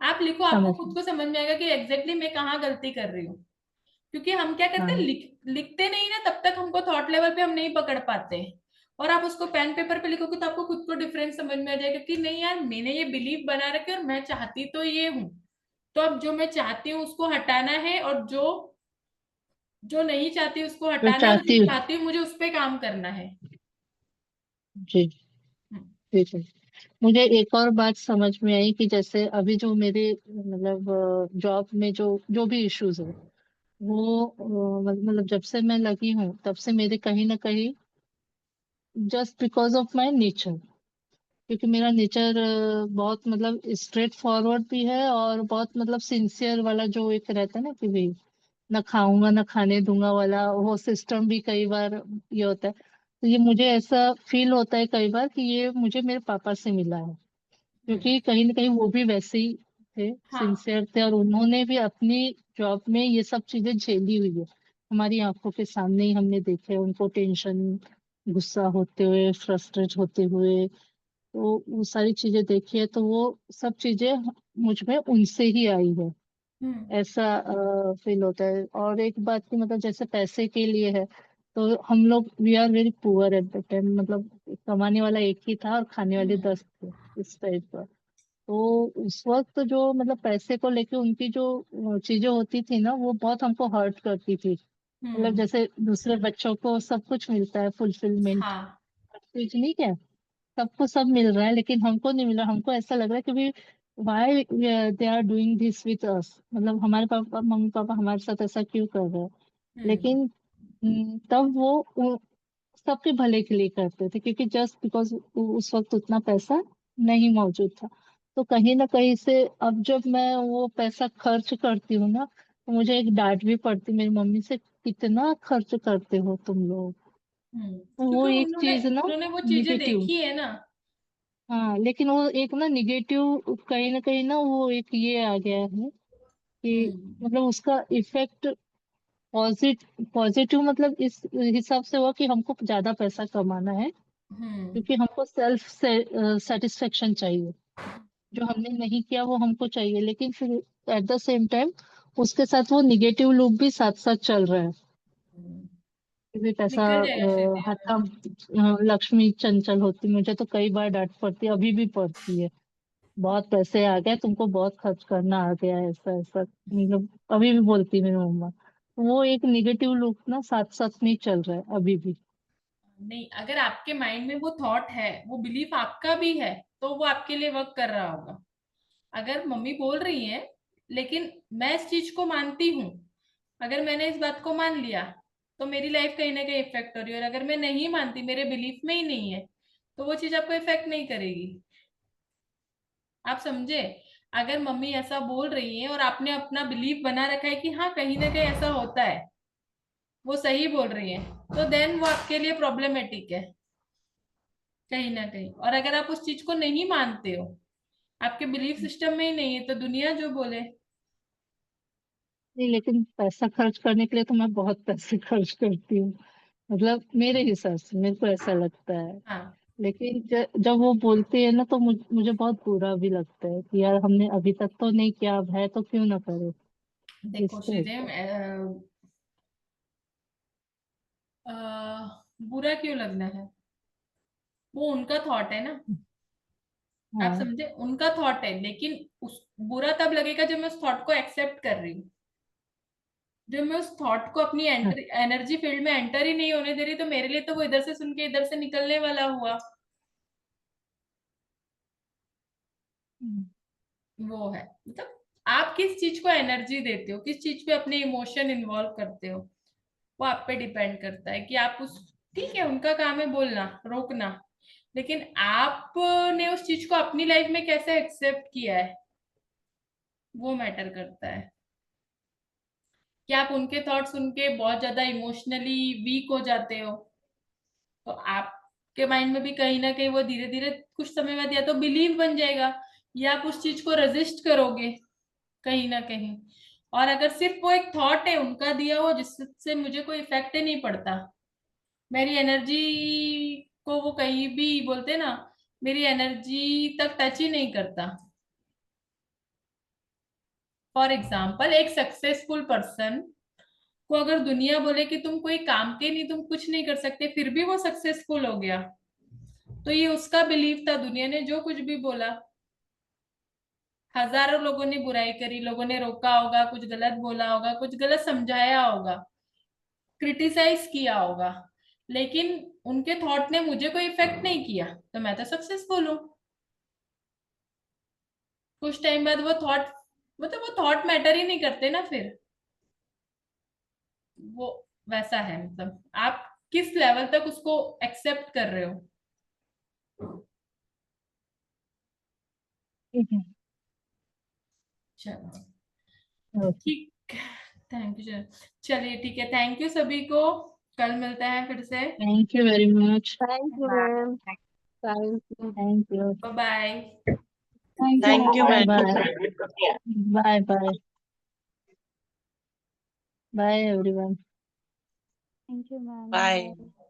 आप लिखो, आपको
समझ
खुद
गई।
को समझ में आएगा कि एग्जैक्टली मैं कहाँ गलती कर रही हूँ। क्योंकि हम क्या करते हैं,
हाँ,
लिखते नहीं ना, तब तक हमको थॉट लेवल पे हम नहीं पकड़ पाते। और आप उसको पेन पेपर पे लिखोगे तो आपको खुद को डिफरेंस समझ में आ जाएगा कि नहीं यार मैंने ये बिलीव बना रखे और मैं चाहती तो ये हूँ। तो अब जो मैं चाहती हूँ उसको हटाना है, और जो जो नहीं चाहती उसको
जो
हटाना है, और
चाहती
जो
हूँ।
चाहती हूँ मुझे उस पे काम करना है।
जी,
हम्म,
ठीक है। मुझे एक और बात समझ में आई कि जैसे अभी जो मेरे मतलब जॉब में जो जो भी इश्यूज है वो मतलब जब से मैं लगी हूँ तब से मेरे कहीं ना कहीं just because of my nature, क्योंकि मेरा नेचर बहुत मतलब स्ट्रेट फॉरवर्ड भी है और बहुत मतलब सिंसियर वाला जो एक रहता है ना कि भाई ना खाऊंगा ना खाने दूंगा वाला वो सिस्टम भी कई बार ये होता है। तो ये मुझे ऐसा फील होता है कई बार कि ये मुझे मेरे पापा से मिला है, क्योंकि कहीं ना कहीं वो भी वैसे ही थे,
हाँ।
सिंसियर थे और उन्होंने भी अपनी जॉब में ये सब चीजें झेली हुई है। हमारी आंखों के सामने ही हमने देखे हैं उनको टेंशन, गुस्सा होते हुए, फ्रस्ट्रेट होते हुए। तो वो सारी चीजें देखी है तो वो सब चीजें मुझ में उनसे ही आई है,
हम्म।
ऐसा फील होता है। और एक बात की मतलब जैसे पैसे के लिए है तो हम लोग we are very poor at the time, मतलब कमाने वाला एक ही था और खाने वाले
हम्म।
10 थे, इस टाइप का। तो उस वक्त जो मतलब पैसे को लेके उनकी जो चीजें होती थी ना वो बहुत हमको हर्ट करती थी। मतलब
हम्म।
जैसे दूसरे बच्चों को सब कुछ मिलता है, फुलफिलमेंट,
हाँ।
कुछ नहीं क्या, सबको सब मिल रहा है लेकिन हमको नहीं मिल रहा। हमको ऐसा लग रहा है कि भाई why they are doing this with us, मतलब हमारे पापा मम्मी पापा हमारे साथ ऐसा क्यों कर रहे हैं। लेकिन तब वो सबके भले के लिए करते थे, क्योंकि जस्ट बिकॉज उस वक्त उतना पैसा नहीं मौजूद था। तो कहीं ना कहीं से अब जब मैं वो पैसा खर्च करती हूँ ना, तो मुझे एक डांट भी पड़ती मेरी मम्मी से, कितना खर्च करते हो तुम लोग। तो वो
क्योंकि
एक
उन्होंने
चीज ना
उन्होंने वो चीजें
निगेटिव,
देखी है ना।
हाँ लेकिन वो एक ना निगेटिव कहीं ना वो एक ये आ गया है कि मतलब उसका इफेक्ट पॉजिटिव मतलब इस हिसाब से हुआ कि हमको ज्यादा पैसा कमाना है, क्योंकि हमको सेल्फ सेटिस्फेक्शन चाहिए, जो हमने नहीं किया वो हमको चाहिए। लेकिन फिर एट द सेम टाइम उसके साथ वो निगेटिव लूप भी साथ साथ चल रहा है कि भी पैसा
निकल जाएगा श्रुति
हरदम लक्ष्मी चंचल होती, मुझे तो कई बार डांट पड़ती है, अभी भी पड़ती है, बहुत पैसे आ गए तुमको, बहुत खर्च करना आ गया है, ऐसा ऐसा, मतलब अभी भी बोलती है मेरी मम्मा। वो एक निगेटिव लूप ना साथ साथ में ही चल रहा है अभी भी।
नहीं, अगर आपके माइंड में वो थॉट है, वो बिलीफ आपका भी है, तो वो आपके लिए वर्क कर रहा होगा। अगर मम्मी बोल रही है लेकिन मैं इस चीज को मानती हूँ, अगर मैंने इस बात को मान लिया तो मेरी लाइफ कहीं ना कहीं इफेक्ट हो रही है। और अगर मैं नहीं मानती, मेरे बिलीफ में ही नहीं है, तो वो चीज आपको इफेक्ट नहीं करेगी। आप समझे? अगर मम्मी ऐसा बोल रही है और आपने अपना बिलीफ बना रखा है कि हाँ कहीं ना कहीं ऐसा होता है, वो सही बोल रही है, तो देन वो आपके लिए प्रॉब्लमेटिक है कहीं ना कहीं। और अगर आप उस चीज को नहीं मानते हो, आपके बिलीफ सिस्टम में ही नहीं है, तो दुनिया जो बोले।
नहीं लेकिन पैसा खर्च करने के लिए तो मैं बहुत पैसे खर्च करती हूँ, मतलब मेरे हिसाब से मेरे को ऐसा लगता है।
हाँ,
लेकिन जब वो बोलते हैं ना तो मुझे बहुत बुरा भी लगता है कि यार हमने अभी तक तो नहीं किया, अब है तो क्यों ना करे,
देखो
इस टाइप
श्रीदेव,
का।
बुरा क्यों लगना है? वो उनका थॉट है ना। आप
हाँ
समझे? उनका थॉट है, लेकिन उस बुरा तब लगेगा जब मैं उस थॉट को एक्सेप्ट कर रही हूँ। जब मैं उस थॉट को अपनी
हाँ,
एनर्जी फील्ड में एंटर ही नहीं होने दे रही, तो मेरे लिए तो वो इधर से सुन के इधर से निकलने वाला हुआ।
हम्म,
वो है मतलब, आप किस चीज को एनर्जी देते हो, किस चीज पे अपने इमोशन इन्वॉल्व करते हो, वो आप पे डिपेंड करता है कि आप उस, ठीक है उनका काम है बोलना रोकना, लेकिन आपने उस चीज को अपनी लाइफ में कैसे एक्सेप्ट किया है, वो मैटर करता है। कि आप उनके थॉट सुन के बहुत ज्यादा इमोशनली वीक हो जाते हो, तो आपके माइंड में भी कहीं ना कहीं वो धीरे धीरे कुछ समय बाद या तो बिलीव बन जाएगा, या आप उस चीज को रेजिस्ट करोगे कहीं ना कहीं। और अगर सिर्फ वो एक थॉट है उनका दिया हुआ जिससे मुझे कोई इफेक्ट ही नहीं पड़ता, मेरी एनर्जी को वो कहीं भी बोलते ना, मेरी एनर्जी तक टच ही नहीं करता। फॉर एग्जाम्पल, एक सक्सेसफुल पर्सन को अगर दुनिया बोले कि तुम कोई काम के नहीं, तुम कुछ नहीं कर सकते, फिर भी वो सक्सेसफुल हो गया, तो ये उसका बिलीव था। दुनिया ने जो कुछ भी बोला, हजारों लोगों ने बुराई करी, लोगों ने रोका होगा, कुछ गलत बोला होगा, कुछ गलत समझाया होगा, क्रिटिसाइज किया होगा, लेकिन उनके थॉट ने मुझे कोई इफेक्ट नहीं किया, तो मैं तो सक्सेसफुल हूँ। कुछ टाइम बाद वो थॉट, मतलब वो थॉट मैटर ही नहीं करते ना फिर। वो वैसा है, मतलब आप किस लेवल तक उसको एक्सेप्ट कर रहे हो।
ठीक है।
चलो
ओके।
ठीक, थैंक यू। चलिए ठीक है, थैंक यू सभी को, कल मिलते हैं फिर से।
Thank you very much.
Thank you ma'am. Thank you.
Thank you.
Bye.
Thank you
bye
ma'am.
Bye. Bye bye. Bye everyone.
Thank you ma'am,
bye.
Bye.